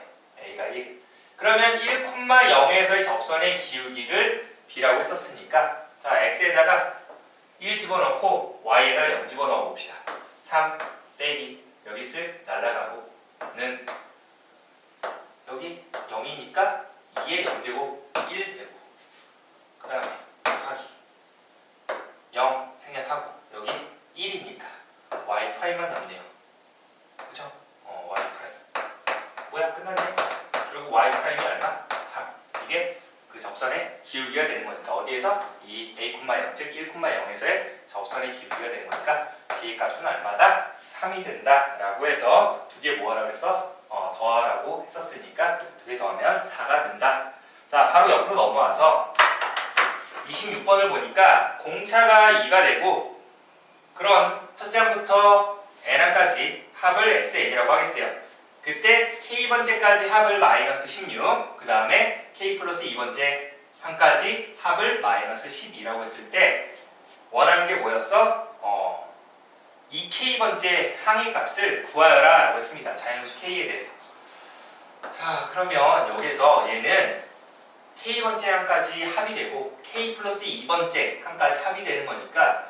a가 1. 그러면 1,0에서의 접선의 기울기를 b라고 했었으니까 자 x에다가 1 집어넣고 y에다가 0 집어넣어 봅시다. 3 빼기 여기 쓸 날라가고 는 여기 0이니까 2의 0제곱 1 되고 그 다음에 곱하기 0 생략하고 여기 1이니까 y 프라임만 남네요. 그쵸? y 프라임 뭐야 끝났네. 그리고 y 프라임이 얼마? 3. 이게 그 접선의 기울기가 되는 거니까 어디에서? 이 a,0 즉 1,0에서의 접선의 기울기가 되는 거니까 b의 값은 얼마다? 3이 된다 라고 해서 두 개 뭐하라고 했어? 더하라고 했었으니까 두 개 더하면 4가 된다. 자, 바로 옆으로 넘어와서 26번을 보니까 공차가 2가 되고 그런 첫째 항부터 n항까지 합을 SN이라고 하겠대요. 그때 K번째까지 합을 마이너스 16, 그 다음에 K 플러스 2번째 항까지 합을 마이너스 12라고 했을 때 원하는 게 뭐였어? 이 K번째 항의 값을 구하여라 라고 했습니다. 자연수 K에 대해서. 자, 그러면 여기서 얘는 K번째 항까지 합이 되고 K 플러스 2번째 항까지 합이 되는 거니까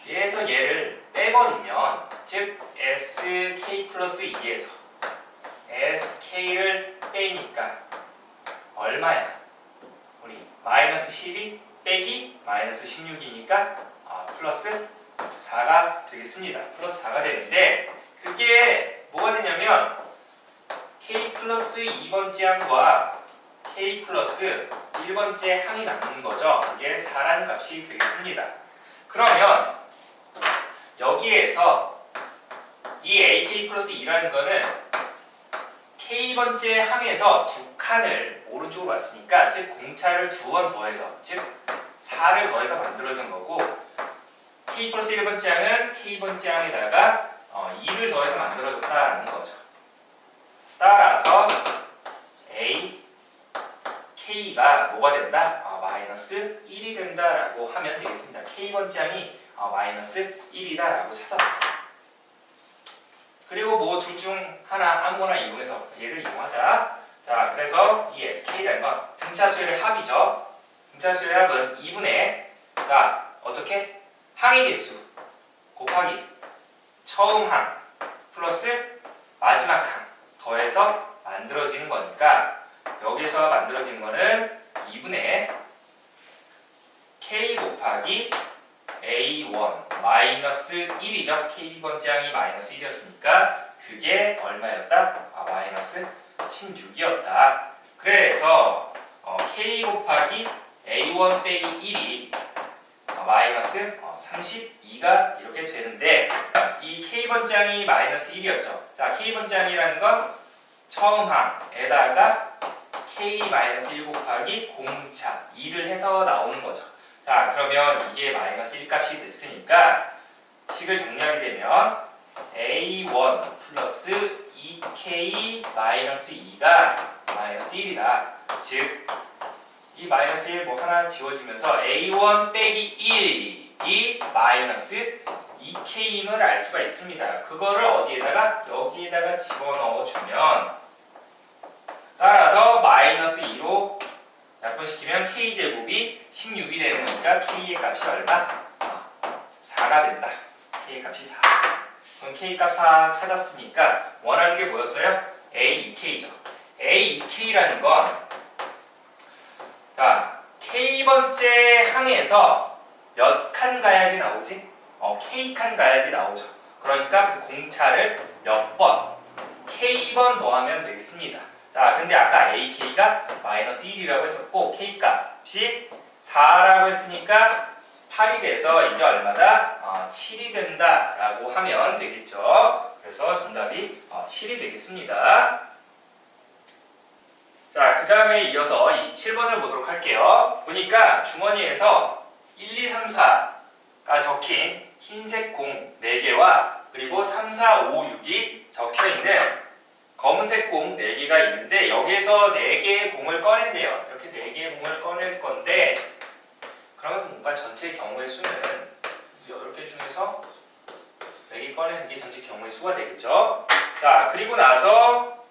얘에서 얘를 빼버리면 즉 SK 플러스 2에서 SK를 빼니까 얼마야? 우리 마이너스 12 빼기 마이너스 16이니까 플러스 4가 되겠습니다. 플러스 4가 되는데 그게 뭐가 되냐면 K 플러스 2번째 항과 K 플러스 1번째 항이 남는 거죠. 그게 4라는 값이 되겠습니다. 그러면 여기에서 이 AK 플러스 2라는 거는 K번째 항에서 두 칸을 오른쪽으로 왔으니까 즉 공차를 두 번 더해서 즉 4를 더해서 만들어진 거고 K 플러스 1번째 항은 K번째 항에다가 2를 더해서 만들어줬다라는 거죠. 따라서 A, K가 뭐가 된다? 마이너스 1이 된다라고 하면 되겠습니다. K번장이 마이너스 1이다라고 찾았어. 그리고 뭐 둘 중 하나 아무거나 이용해서 얘를 이용하자. 자, 그래서 이 SK라는 건 등차수열의 합이죠. 등차수열의 합은 2분의 자, 어떻게? 항의 개수 곱하기 처음 항 플러스 마지막 항 더해서 만들어지는 거니까 여기서 만들어지는 거는 2분의 K 곱하기 A1 마이너스 1이죠. K번장이 마이너스 1이었으니까 그게 얼마였다? 마이너스 16이었다. 그래서 K 곱하기 A1 빼기 1이 마이너스 32가 이렇게 되는데 이 K번장이 마이너스 1이었죠. 자, K번장이라는 건 처음 항에다가 K-1 곱하기 공차 2를 해서 나오는 거죠. 자, 그러면 이게 마이너스 1 값이 됐으니까 식을 정리하게 되면 A1 플러스 2K 마이너스 2가 마이너스 1이다. 즉, 이 마이너스 1 뭐 하나 지워지면서 A1 빼기 1이 마이너스 2K임을 알 수가 있습니다. 그거를 어디에다가? 여기에다가 집어넣어주면 따라서 마이너스 2로 약분시키면 K제곱이 16이 되는 거니까 K의 값이 얼마? 4가 된다. K의 값이 4. 그럼 K 값 4 찾았으니까 원하는 게 뭐였어요? A2K죠. A2K라는 건 자, K번째 항에서 몇 칸 가야지 나오지? K칸 가야지 나오죠. 그러니까 그 공차를 몇 번? K번 더하면 되겠습니다. 자, 근데 아까 AK가 마이너스 1이라고 했었고 K 값이 4라고 했으니까 8이 돼서 이게 얼마다? 7이 된다라고 하면 되겠죠. 그래서 정답이 7이 되겠습니다. 자, 그 다음에 이어서 27번을 보도록 할게요. 보니까 주머니에서 1, 2, 3, 4가 적힌 흰색 공 4개와 그리고 3, 4, 5, 6이 적혀있는 검은색 공 4개가 있는데 여기에서 4개의 공을 꺼낸대요. 이렇게 4개의 공을 꺼낼 건데 그러면 뭔가 전체 경우의 수는 8개 중에서 4개 꺼내는 게 전체 경우의 수가 되겠죠. 자, 그리고 나서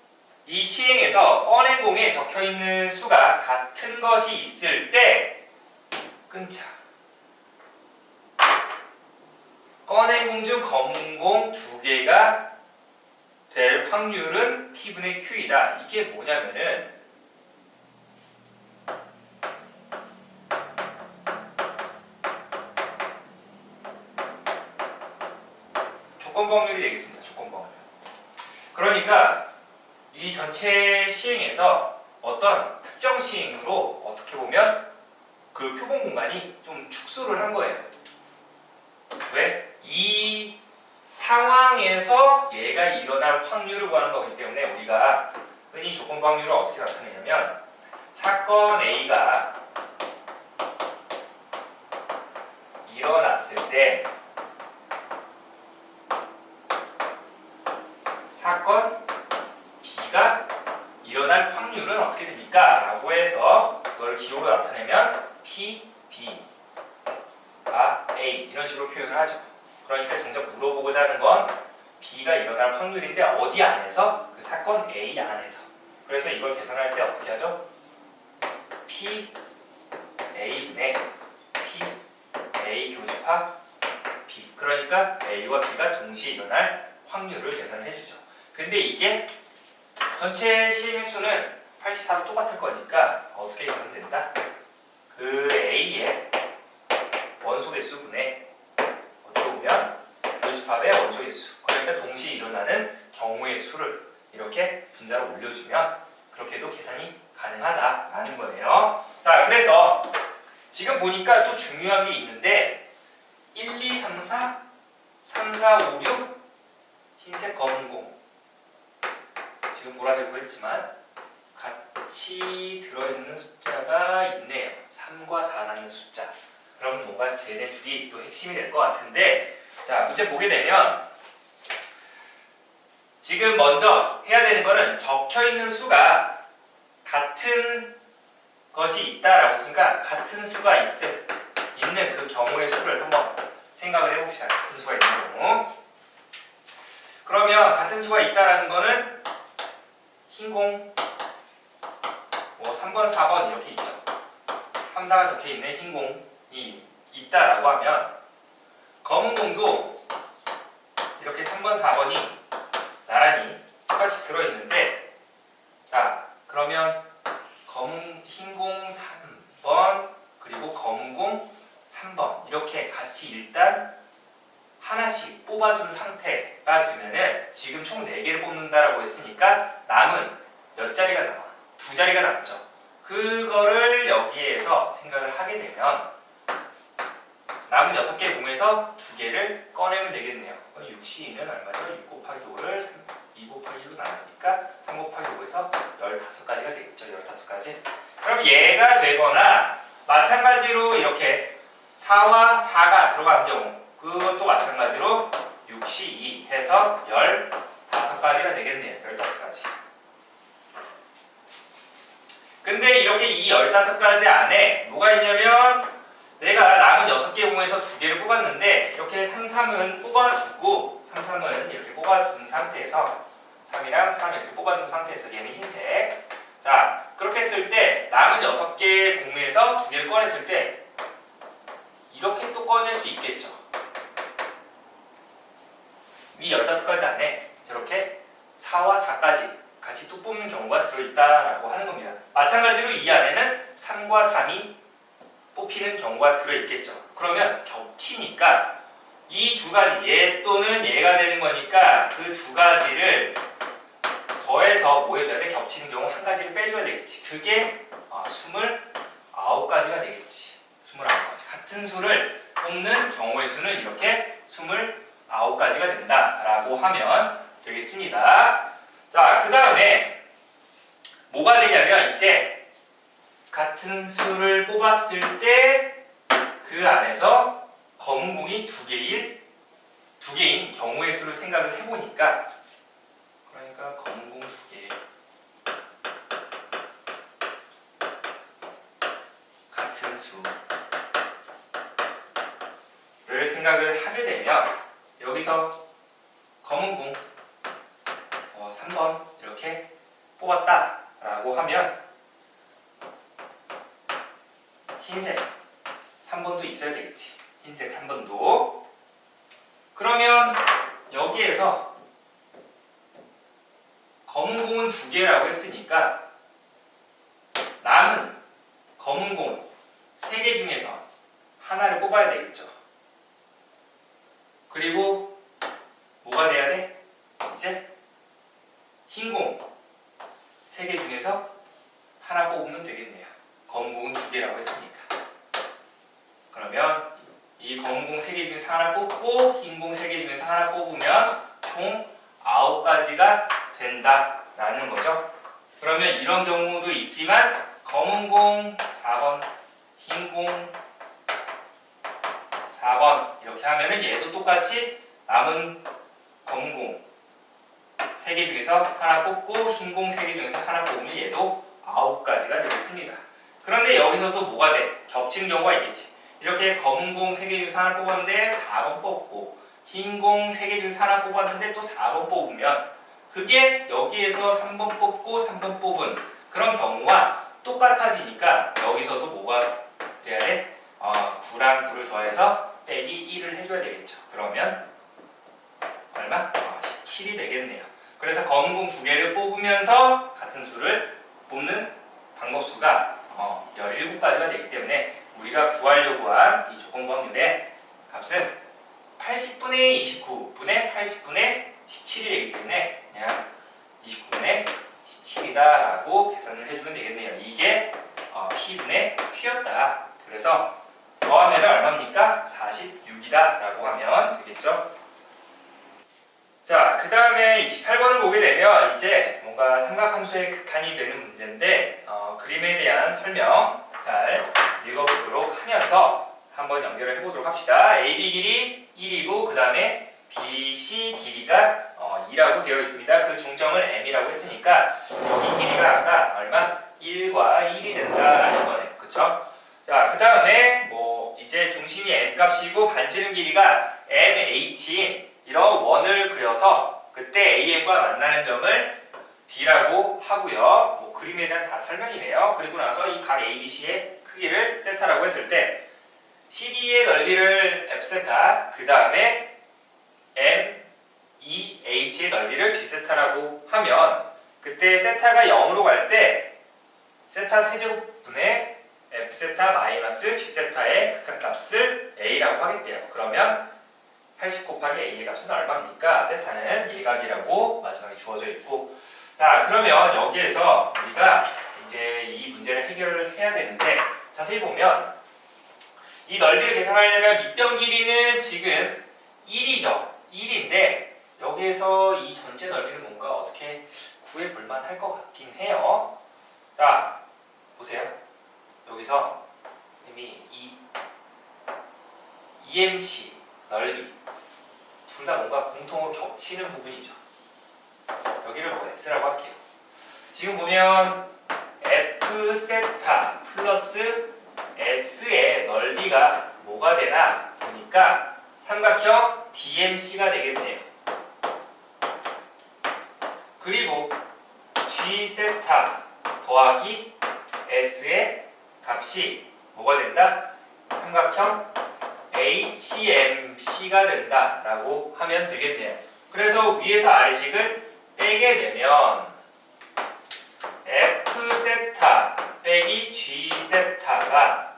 이 시행에서 꺼낸 공에 적혀있는 수가 같은 것이 있을 때 끊자. 꺼낸 공 중 검은 공 2개가 될 확률은 P분의 Q이다. 이게 뭐냐면은 조건부 확률이 되겠습니다. 조건부 확률. 그러니까 이 전체 시행에서 어떤 특정 시행으로 어떻게 보면 그 표본 공간이 좀 축소를 한 거예요. 왜? 이 상황에서 얘가 일어날 확률을 구하는 거기 때문에 우리가 흔히 조건부 확률을 어떻게 나타내냐면 사건 A가 일어났을 때 사건 B가 일어날 확률은 어떻게 됩니까? 라고 해서 그걸 기호로 나타내면 P, B가 A 이런 식으로 표현을 하죠. 그러니까 정작 물어보고자 하는 건 B가 일어날 확률인데 어디 안에서? 그 사건 A 안에서. 그래서 이걸 계산할 때 어떻게 하죠? P, A분의 P, A 교집합 B. 그러니까 A와 B가 동시에 일어날 확률을 계산을 해주죠. 근데 이게 전체 시행의 수는 84로 똑같을 거니까 어떻게 계산이 된다? 그 A의 원소의 수분에 어떻게 보면 교집합의 원소의 수, 그러니까 동시에 일어나는 경우의 수를 이렇게 분자로 올려주면 그렇게도 계산이 가능하다라는 거예요. 자, 그래서 지금 보니까 또 중요한 게 있는데 1, 2, 3, 4, 3, 4, 5, 6 흰색 검은 공 지금 보라색으로 했지만 같이 들어있는 숫자가 있네요. 3과 4라는 숫자. 그럼 뭔가 쟤네 줄이 또 핵심이 될 것 같은데 자, 문제 보게 되면 지금 먼저 해야 되는 거는 적혀있는 수가 같은 것이 있다라고 했으니까 같은 수가 있는 그 경우의 수를 한번 생각을 해봅시다. 같은 수가 있는 경우. 그러면 같은 수가 있다라는 거는 흰 공, 뭐 3번, 4번 이렇게 있죠. 3, 4가 적혀있는 흰 공이 있다라고 하면 검은 공도 이렇게 3번, 4번이 나란히 똑같이 들어있는데, 자, 그러면 흰 공 3번 그리고 검은 공 3번 이렇게 같이 일단 하나씩 뽑아둔 상태가 되면은 지금 총 4개를 뽑는다라고 했으니까 남은 몇 자리가 남아? 2자리가 남죠. 그거를 여기에서 생각을 하게 되면 남은 6개의 공에서 2개를 꺼내면 되겠네요. 6C이면 얼마죠? 6 곱하기 5를 2 곱하기 1로 나누니까 3 곱하기 5에서 15가지가 되겠죠. 15가지. 그럼 얘가 되거나 마찬가지로 이렇게 4와 4가 들어가는 경우 그것도 마찬가지로 6C2 해서 15가지가 되겠네요. 15가지. 근데 이렇게 이 15가지 안에 뭐가 있냐면 내가 남은 6개 공에서 2개를 뽑았는데 이렇게 3, 3은 뽑아주고 3, 3은 이렇게 뽑아둔 상태에서 3이랑 3 이렇게 뽑아둔 상태에서 얘는 흰색. 자, 그렇게 했을 때 남은 6개의 공에서 2개를 꺼냈을 때 이렇게 또 꺼낼 수 있겠죠. 이 15가지 안에 저렇게 4와 4까지 같이 또 뽑는 경우가 들어있다라고 하는 겁니다. 마찬가지로 이 안에는 3과 3이 뽑히는 경우가 들어있겠죠. 그러면 겹치니까 이 2가지, 얘 또는 얘가 되는 거니까 그 2가지를 더해서 뭐 해줘야 돼? 겹치는 경우 1가지를 빼줘야 되겠지. 그게 29가지가 되겠지. 29가지. 같은 수를 뽑는 경우의 수는 이렇게 29가지가 된다라고 하면 되겠습니다. 자, 그 다음에 뭐가 되냐면 이제 같은 수를 뽑았을 때 그 안에서 검은 공이 2개인 경우의 수를 생각을 해보니까, 그러니까 검은 공 2개, 같은 수를 생각을 하게 되면 여기서 검은 공 3번 이렇게 뽑았다라고 하면 흰색 3번도 있어야 되겠지. 흰색 3번도. 그러면 여기에서 검은 공은 2개라고 했으니까 남은 검은 공 3개 중에서 하나를 뽑아야 되겠죠. 그리고 뭐가 돼야 돼? 이제 흰 공 3개 중에서 하나 뽑으면 되겠네요. 검은 공은 2개라고 했으니까. 그러면 이 검은 공 3개 중에서 하나 뽑고 흰 공 3개 중에서 하나 뽑으면 총 9가지가 된다라는 거죠. 그러면 이런 경우도 있지만 검은 공 4번, 흰 공 4번 이렇게 하면은 얘도 똑같이 남은 검은 공 3개 중에서 하나 뽑고 흰 공 3개 중에서 하나 뽑으면 얘도 9가지가 되겠습니다. 그런데 여기서도 뭐가 돼? 겹치는 경우가 있겠지. 이렇게 검은 공 3개 중에서 하나 뽑았는데 4번 뽑고 흰 공 3개 중에서 하나 뽑았는데 또 4번 뽑으면 그게 여기에서 3번 뽑고 3번 뽑은 그런 경우와 똑같아지니까 여기서도 뭐가 돼야 돼? 9랑 9를 더해서 빼기 1을 해줘야 되겠죠. 그러면 얼마? 17이 되겠네요. 그래서 검은 공 2개를 뽑으면서 같은 수를 뽑는 방법수가 17가지가 되기 때문에 우리가 구하려고 한 이 조건부 확률의 값은 80분의 29분의 80분의 17이 되기 때문에 그냥 29분의 17이다라고 계산을 해주면 되겠네요. 이게 P분의 Q였다. 그래서 더하면 얼마입니까? 46이다라고 하면 되겠죠. 자, 그 다음에 28번을 보게 되면 이제 뭔가 삼각함수의 극한이 되는 문제인데 그림에 대한 설명 잘 읽어보도록 하면서 한번 연결을 해보도록 합시다. AB 길이 1이고 그 다음에 BC 길이가 2라고 되어 있습니다. 그 중점을 M이라고 했으니까 여기 길이가 아까 얼마? 1과 1이 된다라는 거네. 그쵸? 자, 그 다음에 뭐 이제 중심이 M 값이고 반지름 길이가 MH인 이런 원을 그려서 그때 AM과 만나는 점을 D라고 하고요. 뭐 그림에 대한 다 설명이네요. 그리고 나서 이 각 ABC의 크기를 세타라고 했을 때 CD의 넓이를 F세타, 그 다음에 MEH의 넓이를 G세타라고 하면 그때 세타가 0으로 갈 때 세타 세제곱분의 F세타 마이너스 G세타의 극한값을 A라고 하겠대요. 그러면 80 곱하기 A의 값은 얼마입니까? 세타는 예각이라고 마지막에 주어져 있고, 자, 그러면 여기에서 우리가 이제 이 문제를 해결을 해야 되는데 자세히 보면 이 넓이를 계산하려면 밑변 길이는 지금 1이죠. 1인데 여기에서 이 전체 넓이를 뭔가 어떻게 구해볼만 할 것 같긴 해요. 자, 보세요. 여기서 이미 이 EMC 넓이 둘 다 뭔가 공통으로 겹치는 부분이죠. 여기를 뭐 S라고 할게요. 지금 보면 F 세타 플러스 S의 넓이가 뭐가 되나 보니까 삼각형 DMC가 되겠네요. 그리고 G 세타 더하기 S의 값이 뭐가 된다? 삼각형 HMC가 된다라고 하면 되겠네요. 그래서 위에서 아래식을 빼게 되면 F 세타 빼기 G 세타가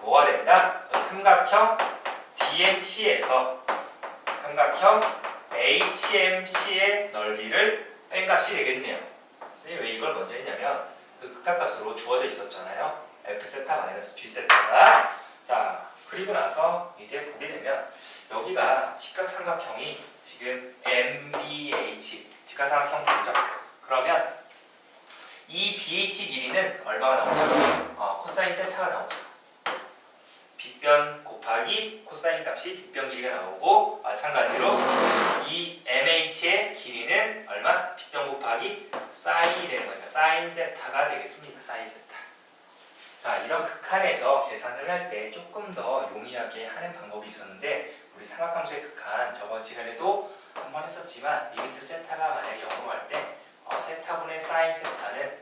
뭐가 된다? 삼각형 DMC에서 삼각형 HMC의 넓이를 뺀 값이 되겠네요. 선생님 왜 이걸 먼저 했냐면 그 극한값으로 주어져 있었잖아요. F 세타 마이너스 G 세타가. 자, 그리고 나서 이제 보게 되면 여기가 직각삼각형이 지금 MBH 직각삼각형 되죠. 그러면 이 BH 길이는 얼마가 나오죠? 코사인 세타가 나오죠. 빗변 곱하기 코사인 값이 빗변 길이가 나오고, 마찬가지로 이 MH의 길이는 얼마? 빗변 곱하기 사인이 되는 거니까 사인 세타가 되겠습니다. 사인 세타. 자, 이런 극한에서 계산을 할 때 조금 더 용이하게 하는 방법이 있었는데 우리 삼각함수의 극한 저번 시간에도 한번 했었지만 리미트 세타가 만약에 0으로 갈 때 세타분의 사인 세타는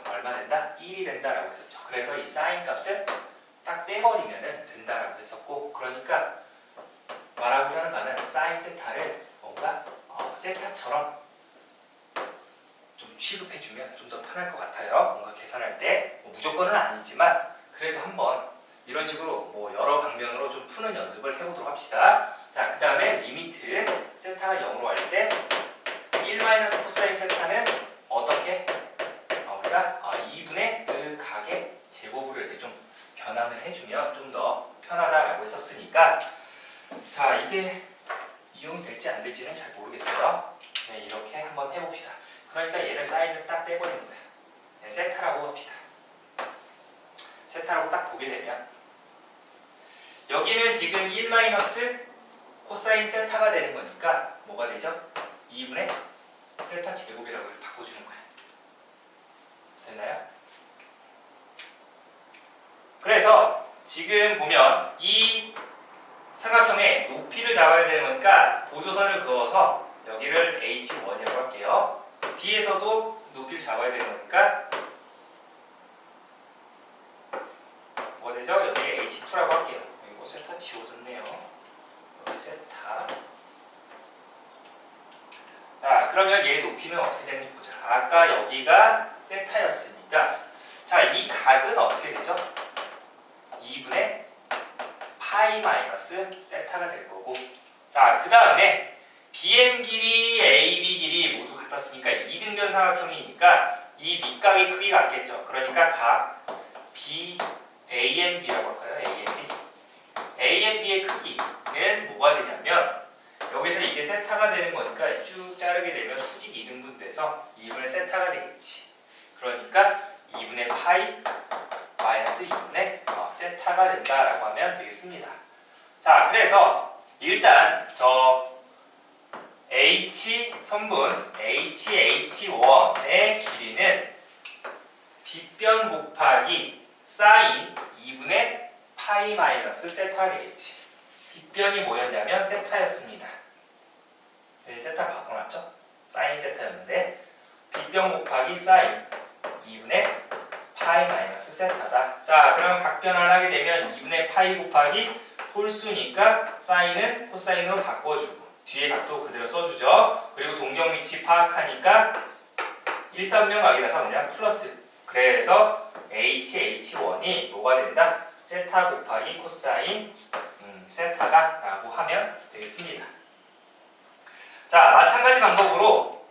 얼마 된다? 1이 된다라고 했었죠. 그래서 이 사인 값을 딱 빼버리면 된다라고 했었고, 그러니까 말하고자 하는 바는 사인 세타를 뭔가 세타처럼 좀 취급해주면 좀 더 편할 것 같아요. 뭔가 계산할 때 무조건은 아니지만 그래도 한번 이런 식으로 뭐 여러 방면으로 좀 푸는 연습을 해보도록 합시다. 자, 그 다음에 리미트 세타가 0으로 할 때 1 마이너스 코사인 세타는 어떻게? 우리가 2분의 그 각의 제곱으로 이렇게 좀 변환을 해주면 좀 더 편하다라고 했었으니까, 자, 이게 이용이 될지 안 될지는 잘 모르겠어요. 네, 이렇게 한번 해봅시다. 그러니까 얘를 사인을 딱 떼버리는 거예요. 네, 세타라고 합시다. 세타라고 딱 보게 되면 여기는 지금 1 마이너스 코사인 세타가 되는 거니까 뭐가 되죠? 2분의 세타 제곱이라고 바꿔주는 거예요. 됐나요? 그래서 지금 보면 이 삼각형의 높이를 잡아야 되는 거니까 보조선을 그어서 여기를 H1이라고 할게요. D에서도 높이를 잡아야 되는 거니까 뭐가 되죠? 여기 H2라고 할게요. 이거 세타 지워졌네요. 여기 세타. 자, 그러면 얘의 높이는 어떻게 되는지 보자. 아까 여기가 세타였으니까, 자, 이 각은 어떻게 되죠? 2분의 파이 마이너스 세타가 될 거고, 자, 그 다음에 BM 길이, AB 길이 모두 같았으니까 이등변 삼각형이니까 이 밑각의 크기 같겠죠. 그러니까 각 BAMB라고 할까요? AMB. AMB의 크기는 뭐가 되냐면 여기서 이게 세타가 되는 거니까 쭉 자르게 되면 수직 2등분 돼서 2분의 세타가 되겠지. 그러니까 2분의 파이 마이너스 2분의 세타가 된다라고 하면 되겠습니다. 자, 그래서 일단 저 H 선분 HH1의 길이는 빗변 곱하기 사인 2분의 파이 마이너스 세타가 되겠지. 빗변이 뭐였냐면 세타였습니다. 네, 세타 바꿔놨죠? 사인 세타였는데 빗변 곱하기 사인 2분의 파이 마이너스 세타다. 자, 그럼 각변을 하게 되면 2분의 파이 곱하기 홀수니까 사인은 코사인으로 바꿔주고 뒤에 각도 그대로 써주죠. 그리고 동경 위치 파악하니까 1,3면각이라서 그냥 플러스. 그래서 HH1이 뭐가 된다? 세타 곱하기 코사인 세타다 라고 하면 되겠습니다. 자, 마찬가지 방법으로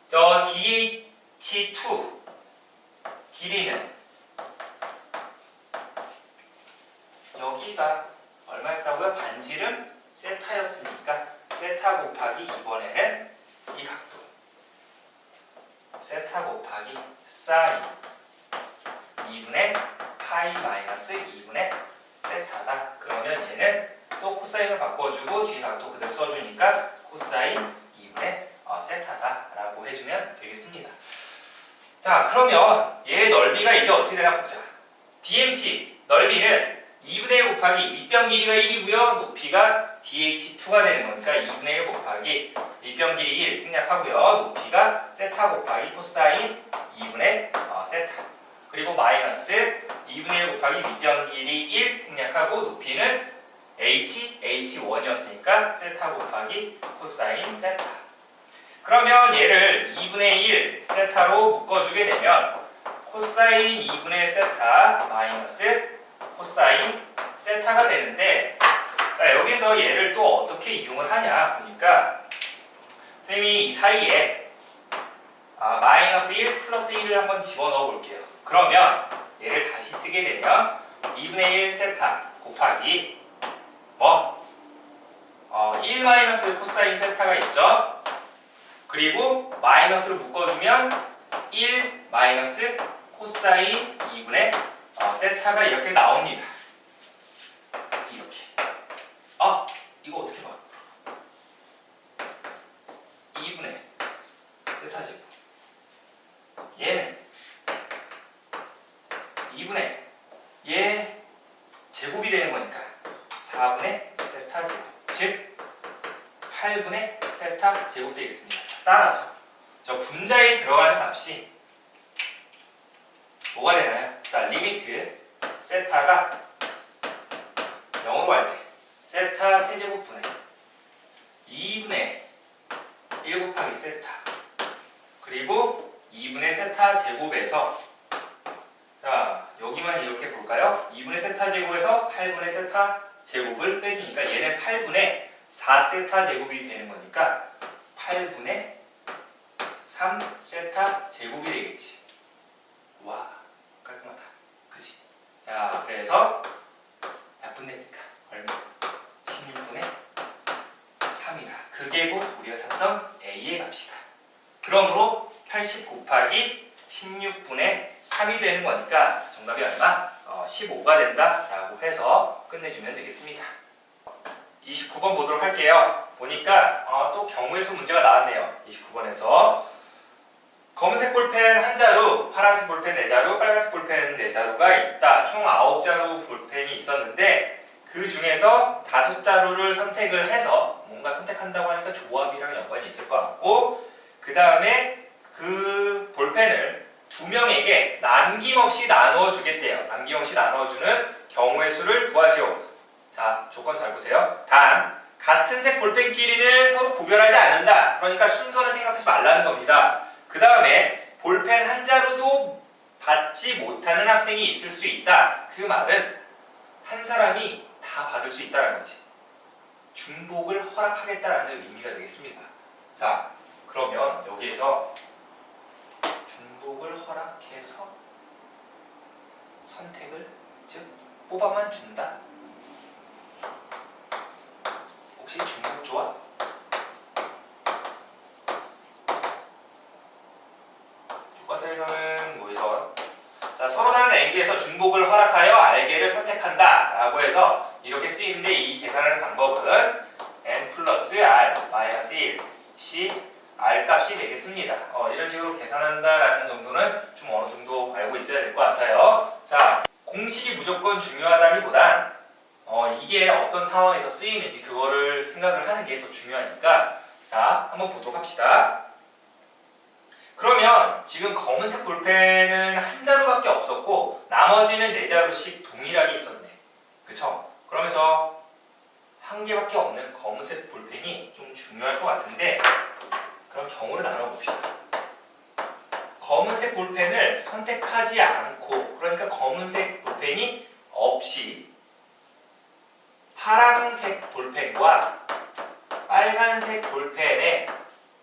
저 DH2 길이는 여기가 얼마였다고요? 반지름 세타였으니까 세타 곱하기 이번에는 이 각도 세타 곱하기 사인 2분의 파이 마이너스 2분의 세타다. 그러면 얘는 또 코사인을 바꿔주고 뒤 각도 그대로 써주니까 코사인 2분의 세타다 라고 해주면 되겠습니다. 자, 그러면 얘의 넓이가 이제 어떻게 되나 보자. DMC 넓이는 2분의 1 곱하기 밑변 길이가 1이고요. 높이가 DH2가 되는 거니까 2분의 1 곱하기 밑변 길이 1 생략하고요. 높이가 세타 곱하기 코사인 2분의 세타. 그리고 마이너스 2분의 1 곱하기 밑변 길이 1 생략하고 높이는 H1이었으니까 세타 곱하기 코사인 세타. 그러면 얘를 2분의 1 세타로 묶어주게 되면 코사인 2분의 세타 마이너스 코사인 세타가 되는데, 여기서 얘를 또 어떻게 이용을 하냐 보니까 선생님이 이 사이에 마이너스 1 플러스 1을 한번 집어넣어 볼게요. 그러면 얘를 다시 쓰게 되면 2분의 1 세타 곱하기 1 마이너스 코사인 세타가 있죠. 그리고 마이너스로 묶어주면 1 마이너스 코사인 2분의 세타가 이렇게 나옵니다. 이렇게. 이거 어떻게 봐? 2분의 세타 제곱. 얘는 2분의 얘 제곱이 되는 거니까 4분의 세타 제곱. 즉 8분의 세타 제곱 되겠습니다. 따라서 저 분자에 들어가는 값이 뭐가 되나요? 자, 리미트 세타가 0으로 갈 때 세타 세제곱분의 2분의 1 곱하기 세타 그리고 2분의 세타 제곱에서 자, 여기만 이렇게 볼까요? 2분의 세타 제곱에서 8분의 세타 제곱을 빼주니까 얘는 8분의 4세타 제곱이 되는 거니까 8분의 3세타 제곱이 되겠지. 와, 깔끔하다. 그치? 자, 그래서 몇 분 되니까 얼마? 16분의 3이다. 그게 곧 우리가 찾던 A의 값이다. 그러므로 80 곱하기 16분의 3이 되는 거니까 정답이 얼마? 15가 된다 라고 해서 끝내주면 되겠습니다. 29번 보도록 할게요. 보니까 또 경우의 수 문제가 나왔네요. 29번에서 검은색 볼펜 한 자루, 파란색 볼펜 4자루, 빨간색 볼펜 4자루가 있다. 총 9자루 볼펜이 있었는데 그 중에서 5자루를 선택을 해서 뭔가 선택한다고 하니까 조합이랑 연관이 있을 것 같고 그 다음에 그 볼펜을 2명에게 남김없이 나누어 주겠대요. 남김없이 나누어주는 경우의 수를 구하시오. 자, 조건 잘 보세요. 단, 같은 색 볼펜끼리는 서로 구별하지 않는다. 그러니까 순서는 생각하지 말라는 겁니다. 그 다음에 볼펜 한 자루도 받지 못하는 학생이 있을 수 있다. 그 말은 한 사람이 다 받을 수 있다는 거지. 중복을 허락하겠다라는 의미가 되겠습니다. 자, 그러면 여기에서 중복을 허락해서 선택을, 즉 뽑아만 준다. 혹시 중복 조합? 교과서에서는 뭐이런 자, 서로 다른 N개에서 중복을 허락하여 R개를 선택한다 라고 해서 이렇게 쓰이는데 이 계산하는 방법은 플러스 R 마이너스 1 C R 값이 되겠습니다. 이런 식으로 계산한다라는 정도는 좀 어느 정도 알고 있어야 될 것 같아요. 자, 공식이 무조건 중요하다기보단 이게 어떤 상황에서 쓰이는지 그거를 생각을 하는 게 더 중요하니까 자, 한번 보도록 합시다. 그러면 지금 검은색 볼펜은 한 자루밖에 없었고 나머지는 네 자루씩 동일하게 있었네. 그쵸? 그러면 저 한 개밖에 없는 검은색 볼펜이 좀 중요할 것 같은데 그럼 경우를 나눠봅시다. 검은색 볼펜을 선택하지 않고 그러니까 검은색 볼펜이 없이 파란색 볼펜과 빨간색 볼펜의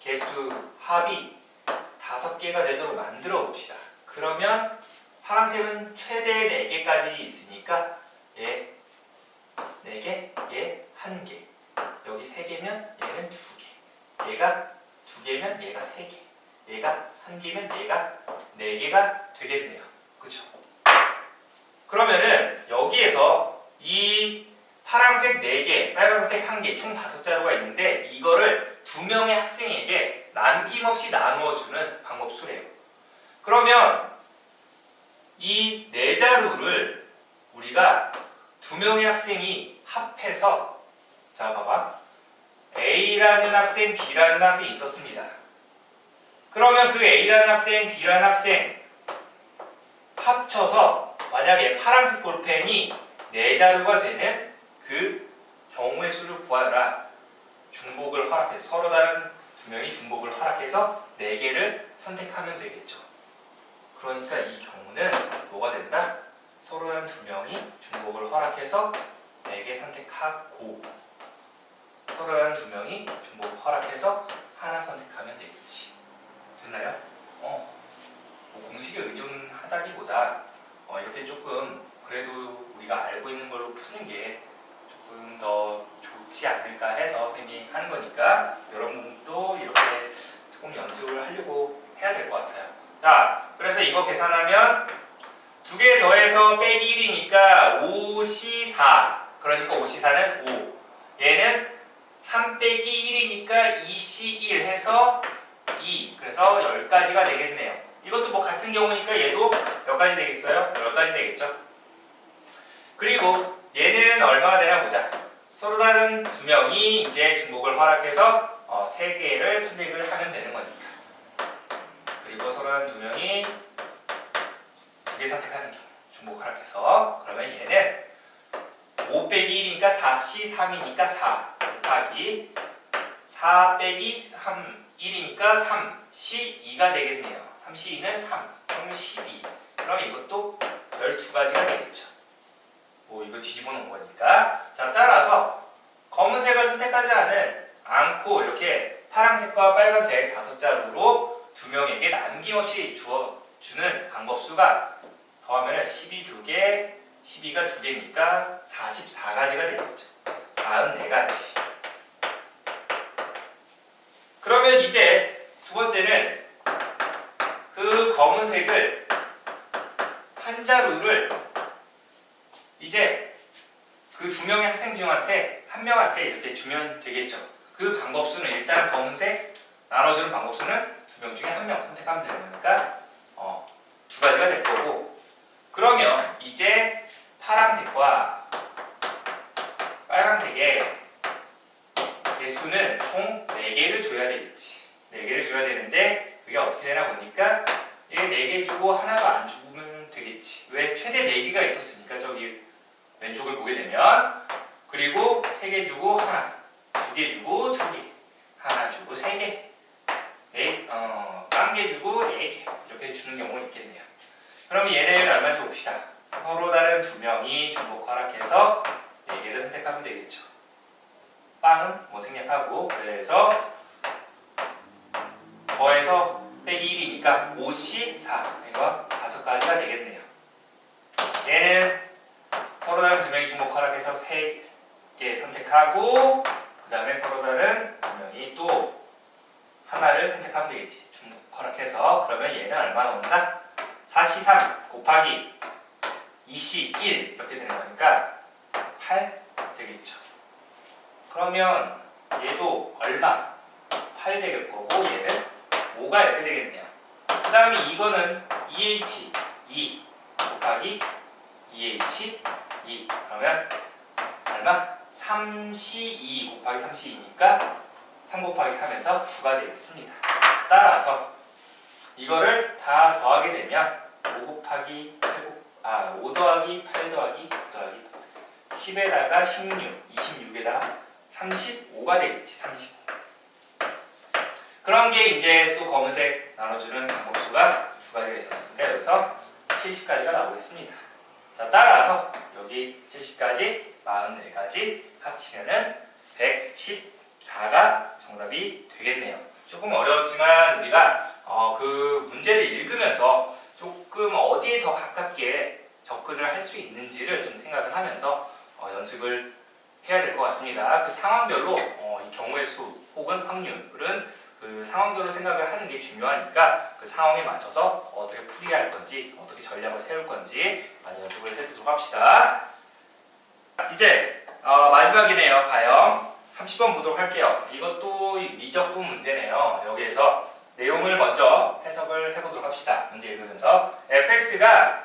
개수 합이 5개가 되도록 만들어 봅시다. 그러면 파란색은 최대 4개까지 있으니까 얘 4개, 얘 1개. 여기 3개면 얘는 2개. 얘가 2개면 얘가 3개. 얘가 1개면 얘가 4개가 되겠네요. 그쵸? 그러면은 여기에서 이 파란색 4개, 빨간색 1개, 총 5자루가 있는데 이거를 2명의 학생에게 남김없이 나누어주는 방법수래요. 그러면 이 4자루를 우리가 2명의 학생이 합해서 자 봐봐 A라는 학생, B라는 학생이 있었습니다. 그러면 그 A라는 학생, B라는 학생 합쳐서 만약에 파란색 볼펜이 4자루가 되는 그 경우의 수를 구하여라. 중복을 허락해서 서로 다른 2명이 중복을 허락해서 4개를 선택하면 되겠죠. 그러니까 이 경우는 뭐가 된다? 서로 다른 2명이 중복을 허락해서 4개 선택하고 서로 다른 2명이 중복을 허락해서 하나 선택하면 되겠지. 됐나요? 뭐 공식에 의존하다기보다 이렇게 조금 그래도 우리가 알고 있는 걸로 푸는 게 조금 더 좋지 않을까 해서 선생님이 하는 거니까 여러분도 이렇게 조금 연습을 하려고 해야 될 것 같아요. 자, 그래서 이거 계산하면 2개 더해서 빼기 1이니까 5C4 그러니까 5C4는 5 얘는 3 빼기 1이니까 2C1 해서 2 그래서 10가지가 되겠네요. 이것도 뭐 같은 경우니까 얘도 몇 가지 되겠어요? 10가지 되겠죠? 그리고 얘는 얼마가 되나 보자. 서로 다른 2명이 이제 중복을 허락해서 3개를 선택을 하면 되는 거니까. 그리고 서로 다른 2명이 2개 선택하는 경우 중복 허락해서 그러면 얘는 5 빼기 1이니까 4C3이니까 4 곱하기 4 빼기 3 1이니까 3C2가 되겠네요. 3C2는 3 그러면 12 그럼 이것도 12가지가 되겠죠. 뭐 이거 뒤집어 놓은 거니까. 자, 따라서 검은색을 선택하지 않고 이렇게 파란색과 빨간색 5자루로 2명에게 남김없이 주는 방법수가 더하면 12 2개, 12가 2개니까 44가지가 되겠죠. 44가지. 그러면 이제 두 번째는 그 검은색을 한 자루를 이제 그 2명의 학생 중한테 한 명한테 이렇게 주면 되겠죠. 그 방법수는 일단 검은색 나눠주는 방법수는 2명 중에 한 명 선택하면 되는 거니까 2가지가 될 거고 그러면 이제 파란색과 빨간색의 개수는 총 4개를 줘야 되겠지. 4개를 줘야 되는데 그게 어떻게 되나 보니까 얘 4개 주고 하나도 안 주면 되겠지. 왜? 최대 4개가 있었으니까 저기 왼쪽을 보게 되면 그리고 3개 주고 하나 2개 주고 2개 하나 주고 3개 1개 주고 4개 이렇게 주는 경우가 있겠네요. 그럼 얘는 얼마 줘봅시다. 서로 다른 2명이 중복 허락해서 4개를 선택하면 되겠죠. 빵은 뭐 생략하고 그래서 더해서 빼기 1이니까 5C4 이거 5가지가 되겠네요. 얘는 서로 다른 2명이 중복 허락해서 3개 선택하고 그 다음에 서로 다른 2명이 또 하나를 선택하면 되겠지. 중복 허락해서 그러면 얘는 얼마 나온다? 4C3 곱하기 2C1 이렇게 되는 거니까 8 되겠죠. 그러면 얘도 얼마? 8 될 거고 얘는 5가 이렇게 되겠네요. 그 다음에 이거는 2H 2 곱하기 2H 2 그러면 얼마? 3C2 곱하기 3C2니까 3 곱하기 3에서 9가 되겠습니다. 따라서 이거를 다 더하게 되면 5 곱하기 5 더하기 8 더하기 9 더하기 10에다가 16, 26에다가 35가 되겠지. 35. 그런 게 이제 또 검은색 나눠주는 방법수가 두 가지가 있었습니다. 여기서 70까지가 나오겠습니다. 자, 따라서 여기 70까지 44가지 합치면은 114가 정답이 되겠네요. 조금 어려웠지만 우리가 그 문제를 읽으면서 조금 어디에 더 가깝게 접근을 할 수 있는지를 좀 생각을 하면서 연습을 해야 될 것 같습니다. 그 상황별로 이 경우의 수 혹은 확률은 그 상황별로 생각을 하는 게 중요하니까 그 상황에 맞춰서 어떻게 풀이해야 할 건지 어떻게 전략을 세울 건지 많이 연습을 해두도록 합시다. 이제 마지막이네요. 가형 30번 보도록 할게요. 이것도 미적분 문제네요. 여기에서 내용을 먼저 해석을 해보도록 합시다. 문제 읽으면서 fx가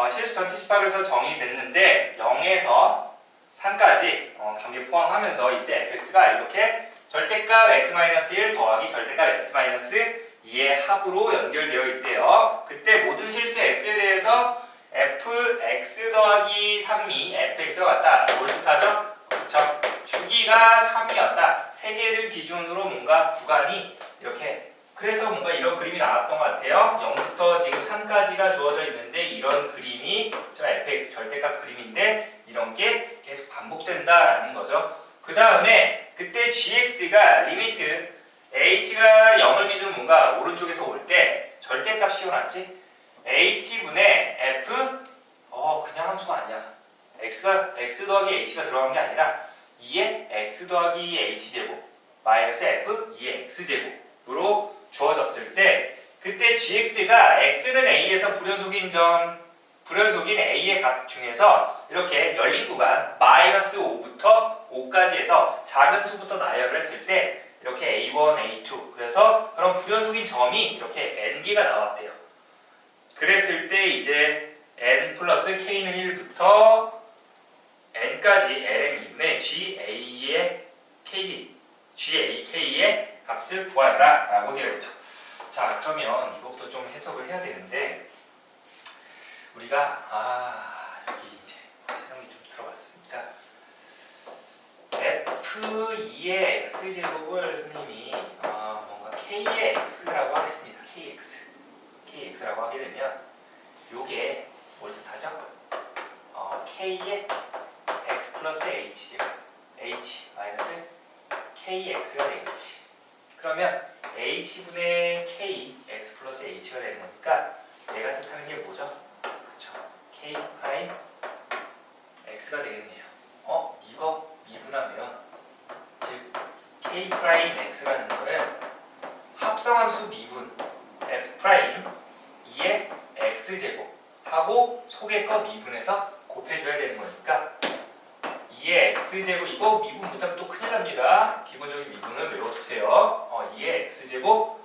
실수 전체 18에서 정의됐는데 0에서 3까지 관계 포함하면서 이때 fx가 이렇게 절대값 x-1 더하기 절대값 x-2의 합으로 연결되어 있대요. 그때 모든 실수 x에 대해서 fx 더하기 3이 fx가 같다. 뭘 뜻하죠? 그렇죠. 주기가 3이었다. 세 개를 기준으로 뭔가 구간이 이렇게 그래서 뭔가 이런 그림이 나왔던 것 같아요. 0부터 지금 3까지가 주어져 있는데 이런 그림이 저 fx 절대값 그림인데 이런 게 계속 반복된다라는 거죠. 그 다음에 그때 gx가 리미트 h가 0을 기준으로 뭔가 오른쪽에서 올 때 절대값 씌워놨지? h분의 f 그냥 한 수가 아니야. x 더하기 h가 들어간 게 아니라 2의 x 더하기 h제곱 마이너스 f 2의 x제곱으로 주어졌을 때 그때 gx가 x는 a에서 불연속인 a의 값 중에서 이렇게 열린 구간 마이너스 5부터 5까지 해서 작은 수부터 나열을 했을 때 이렇게 a1, a2 그래서 그런 불연속인 점이 이렇게 n개가 나왔대요. 그랬을 때 이제 n 플러스 k는 1부터 n까지 ln2분의 GAK의 값을 구하라 라고 되어 있죠. 자, 그러면 이것부터 좀 해석을 해야 되는데 우리가 여기 이제 사용이 좀 들어갔으니까 f2의 x제곱을 스님이 뭔가 k의 x라고 하겠습니다. kx라고 하게 되면 요게 뭘 뜻하죠? k의 x 플러스 h제곱 h 마이너스 kx가 되겠지. 그러면 h분의 k x 플러스 h가 되는 거니까 얘가 뜻하는 게 뭐죠? 그쵸? k 프라임 x가 되겠네요. 이거 미분하면 즉 k 프라임 x라는 거는 합성함수 미분 f 프라임 2의 x제곱 하고 속의 거 미분해서 곱해줘야 되는 거니까 2의 x제곱 이거 미분 못하면 또 큰일 납니다. 기본적인 미분을 외워주세요. 2의 x제곱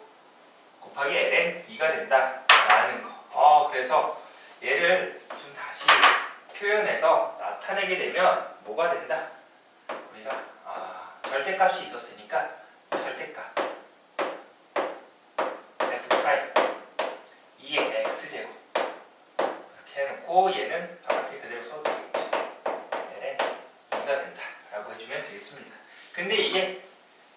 곱하기 ln 2가 된다 라는 거. 그래서 얘를 좀 다시 표현해서 나타내게 되면 뭐가 된다? 우리가 절대값이 있었으니까 절대값 f 프라임 2의 x제곱 이렇게 해놓고 얘는 바깥에 그대로 써도 되겠죠. ln 2가 된다 라고 해주면 되겠습니다. 근데 이게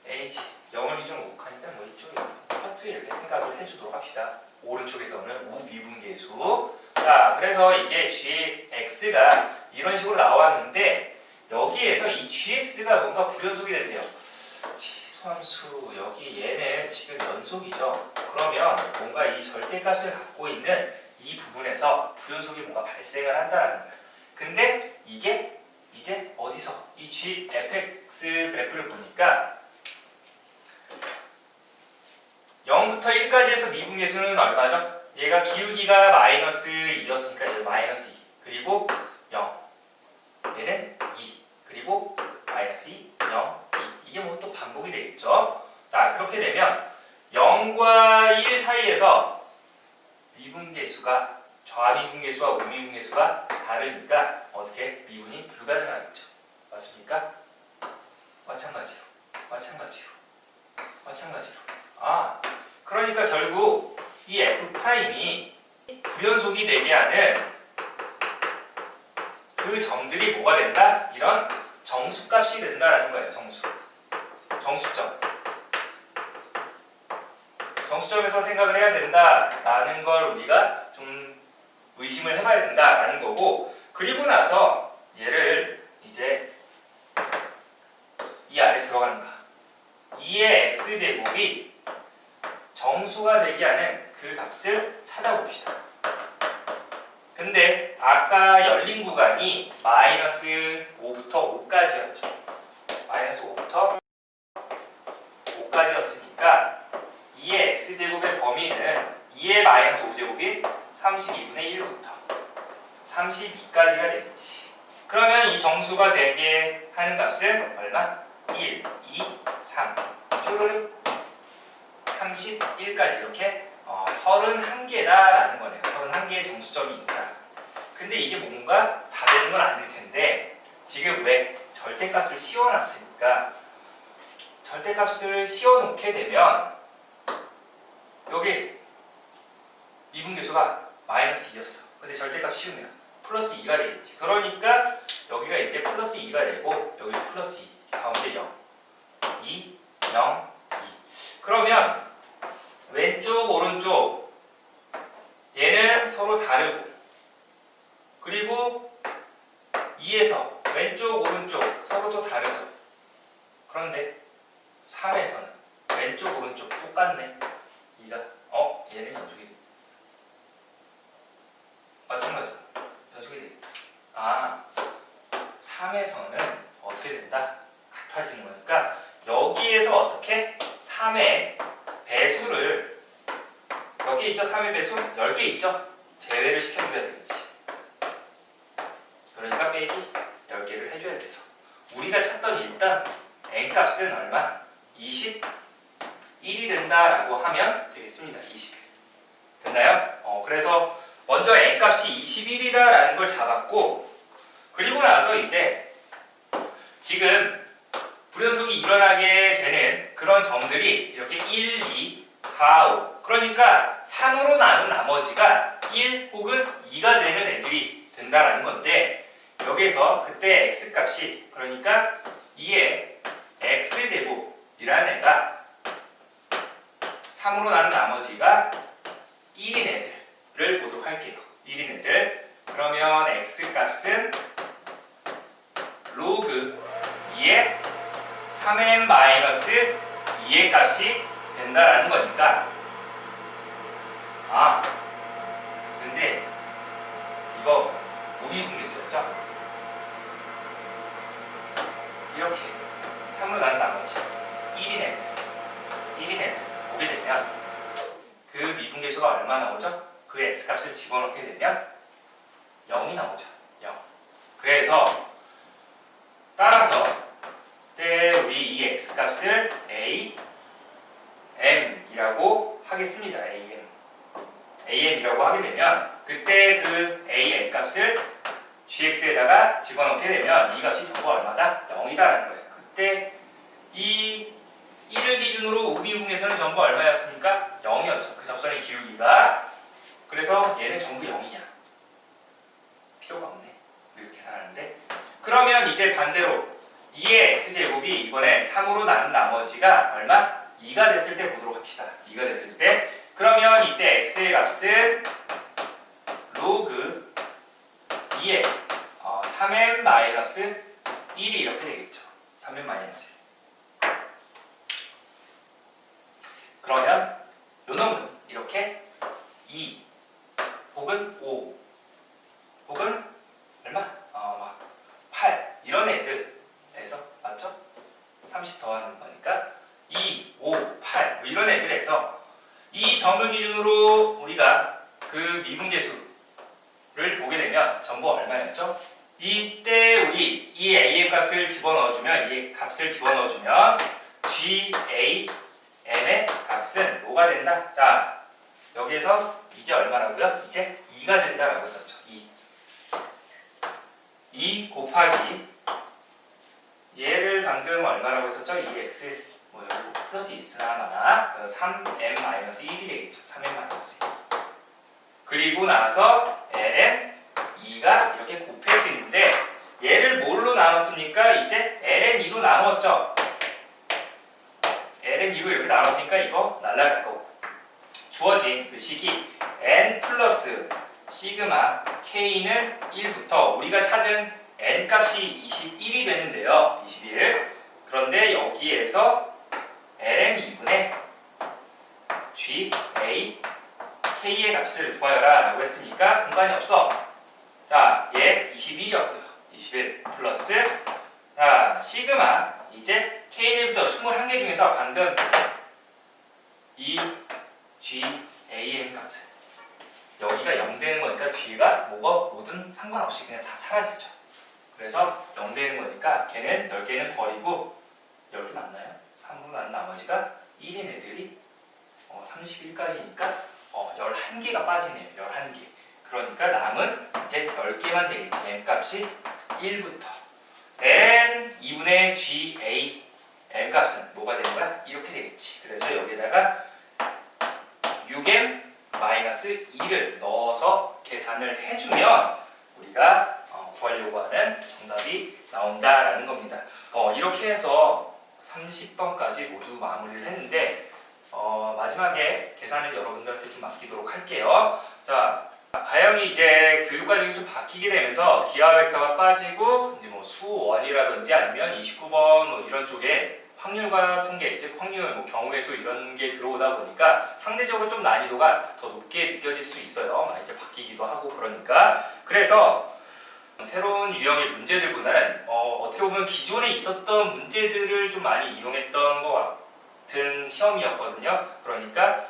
h 0을 기준으로 욱하니까 뭐 이쪽에 플러스 이렇게 생각을 해주도록 합시다. 오른쪽에서는 우미분계수. 자, 그래서 이게 gx가 이런 식으로 나왔는데 여기에서 이 gx가 뭔가 불연속이 된대요. 지수함수 여기 얘는 지금 연속이죠. 그러면 뭔가 이 절대값을 갖고 있는 이 부분에서 불연속이 뭔가 발생을 한다는 거예요. 근데 이게 이제 어디서 이 fx 그래프를 보니까 0부터 1까지 해서 미분계수는 얼마죠? 얘가 기울기가 마이너스 2였으니까 얘는 마이너스 2 그리고 0 얘는 2 그리고 마이너스 2, 0, 2 이게 뭐 또 그렇게 되면 0과 1 사이에서 미분계수가 좌미분계수와 우미분계수가 다르니까 어떻게 미분이 불가능하겠죠. 맞습니까? 마찬가지로. 그러니까 결국 이 F'이 불연속이 되게 하는 그 점들이 뭐가 된다? 이런 정수값이 된다라는 거예요. 정수점. 정수점에서 생각을 해야 된다라는 걸 우리가 좀 의심을 해봐야 된다라는 거고, 그리고 나서 얘를 이제 이 아래 들어가는가 2의 x제곱이 정수가 되게 하는 그 값을 찾아봅시다. 근데 아까 열린 구간이 마이너스 5부터 5까지였죠. 마이너스 5부터 5까지였으니까 2의 x제곱의 범위는 2의 마이너스 5제곱이 32분의 1부터 32까지가 되겠지. 그러면 이 정수가 되게 하는 값은 얼마? 1, 2, 3 쪼르륵 31까지 이렇게 31개다라는 거네요. 31개의 정수점이 있다. 근데 이게 뭔가 다 되는 건 아닐 텐데 지금 왜 절대값을 씌워놨으니까 절대값을 씌워놓게 되면 여기 미분계수가 마이너스 2였어. 근데 절대값 씌우면 플러스 2가 되겠지. 그러니까 여기가 이제 플러스 2가 되고 여기도 플러스 2, 가운데 0, 2, 0, 2. 그러면 왼쪽 오른쪽 얘는 서로 다르고, 그리고 2에서 왼쪽 오른쪽 서로 또 다르죠. 그런데 3에서는 왼쪽 오른쪽 똑같네. 2가 얘는 연속이 돼. 마찬가지로 연속이 되겠다. 3에서는 어떻게 된다? 같아지는 거니까 여기에서 어떻게 3의 배수를 몇 개 있죠? 3의 배수? 10개 있죠? 제외를 시켜줘야 되겠지. 그러니까 빼기 10개를 해줘야 돼서 우리가 찾던 일단 n값은 얼마? 21이 된다라고 하면 되겠습니다. 21 됐나요? 그래서 먼저 n값이 21이다라는 걸 잡았고, 그리고 나서 이제 지금 불연속이 일어나게 되는 그런 점들이 이렇게 1, 2, 4, 5 그러니까 3으로 나눈 나머지가 1 혹은 2가 되는 애들이 된다라는 건데, 여기에서 그때 x값이 그러니까 2의 x제곱이라는 애가 3으로 나눈 나머지가 1인 애들을 보도록 할게요. 1인 애들. 그러면 x값은 로그 2의 3n-2의 값이 된다라는 거니까, 근데 이거 우미분계수였죠? 이렇게 3으로 나눈 나머지 1인 애들 보게 되면 그 미분계수가 얼마 나오죠? 그 x값을 집어넣게 되면 0이 나오죠. 0. 그래서 따라서 그때 우리 이 x값을 am이라고 하겠습니다. am이라고 하게 되면 그때 그 am 값을 gx에다가 집어넣게 되면 이 값이 전부 얼마다? 0이다라는 거예요. 그때 이 1을 기준으로 우미분에서는 전부 얼마였습니까? 0이었죠. 그 접선의 기울기가. 그래서 얘는 전부 0이냐? 필요가 없네. 이렇게 계산하는데. 그러면 이제 반대로 2의 x제곱이 이번에 3으로 나눈 나머지가 얼마? 2가 됐을 때 보도록 합시다. 2가 됐을 때. 그러면 이때 x의 값은 로그 2의 3n-1이 이렇게 되겠죠. 3n-1. 그러면 요 놈은 이렇게 2 혹은 5 혹은 얼마? 8 이런 애들에서 맞죠? 30 더하는 거니까 2, 5, 8 뭐 이런 애들에서 이 점을 기준으로 우리가 그 미분계수를 보게 되면 전부 얼마였죠? 이때 우리 이 am 값을 집어넣어주면 이 값을 집어넣어주면 GAM이 n의 값은 뭐가 된다? 자, 여기에서 이게 얼마라고요? 이제 2가 된다라고 썼죠. 2 곱하기 얘를 방금 얼마라고 했었죠? 2x 뭐 여기 플러스 있으나 마나 3m-1이 되겠죠. 3m-1. 그리고 나서 ln 2가 이렇게 곱해지는데 얘를 뭘로 나눴습니까? 이제 ln 2로 나눴죠. ln 2로 이렇게 나눴으니까 이거 날라갈 거고 주어진 그 식이 n 플러스 시그마 k는 1부터 우리가 찾은 n 값이 21이 되는데요. 21. 그런데 여기에서 ln 2분의 g a k의 값을 구하여라 라고 했으니까 공간이 없어. 자, 얘 21이었고요. 21 플러스 자, 시그마 이제 K1부터 21개 중에서 방금 이 G, AM 값을 여기가 0 되는 거니까 G가 뭐든 상관없이 그냥 다 사라지죠. 그래서 0 되는 거니까 걔는 10개는 버리고 10개 맞나요? 3분 난 나머지가 1인 애들이 31까지니까 11개가 빠지네요. 11개. 그러니까 남은 이제 10개만 되겠지. M 값이 1부터 n 2분의 g a m 값은 뭐가 되는 거야? 이렇게 되겠지. 그래서 여기다가 6m 마이너스 2를 넣어서 계산을 해주면 우리가 구하려고 하는 정답이 나온다라는 겁니다. 이렇게 해서 30번까지 모두 마무리를 했는데 마지막에 계산은 여러분들한테 좀 맡기도록 할게요. 자, 가형이 이제 교육과정이 좀 바뀌게 되면서 기하 벡터가 빠지고 이제 뭐 수원이라든지 아니면 29번 뭐 이런 쪽에 확률과 통계, 즉 확률, 뭐 경우의 수 이런 게 들어오다 보니까 상대적으로 좀 난이도가 더 높게 느껴질 수 있어요. 많이 이제 바뀌기도 하고 그러니까. 그래서 새로운 유형의 문제들보다는 어떻게 보면 기존에 있었던 문제들을 좀 많이 이용했던 것 같은 시험이었거든요. 그러니까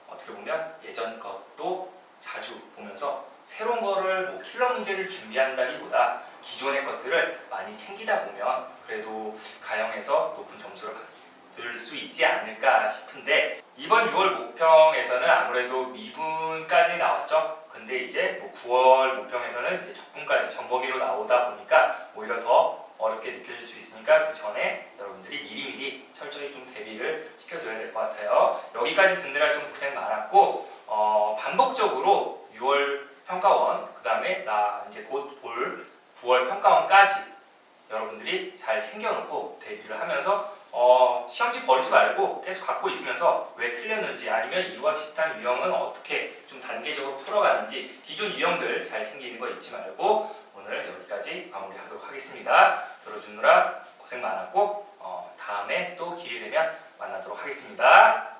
어떻게 보면 예전 것도 자주 보면서 새로운 거를 뭐 킬러 문제를 준비한다기보다 기존의 것들을 많이 챙기다 보면 그래도 가형에서 높은 점수를 받을 수 있지 않을까 싶은데 이번 6월 모평에서는 아무래도 미분까지 나왔죠. 근데 이제 뭐 9월 모평에서는 이제 적분까지 전범위로 나오다 보니까 오히려 더 어렵게 느껴질 수 있으니까 그 전에 여러분들이 미리미리 철저히 좀 대비를 시켜줘야 될 것 같아요. 여기까지 듣느라 좀 고생 많았고 반복적으로 6월 평가원 그 다음에 나 이제 곧 볼 9월 평가원까지 여러분들이 잘 챙겨놓고 대비를 하면서 시험지 버리지 말고 계속 갖고 있으면서 왜 틀렸는지 아니면 이와 비슷한 유형은 어떻게 좀 단계적으로 풀어가는지 기존 유형들 잘 챙기는 거 잊지 말고 오늘 여기까지 마무리하도록 하겠습니다. 들어주느라 고생 많았고 다음에 또 기회 되면 만나도록 하겠습니다.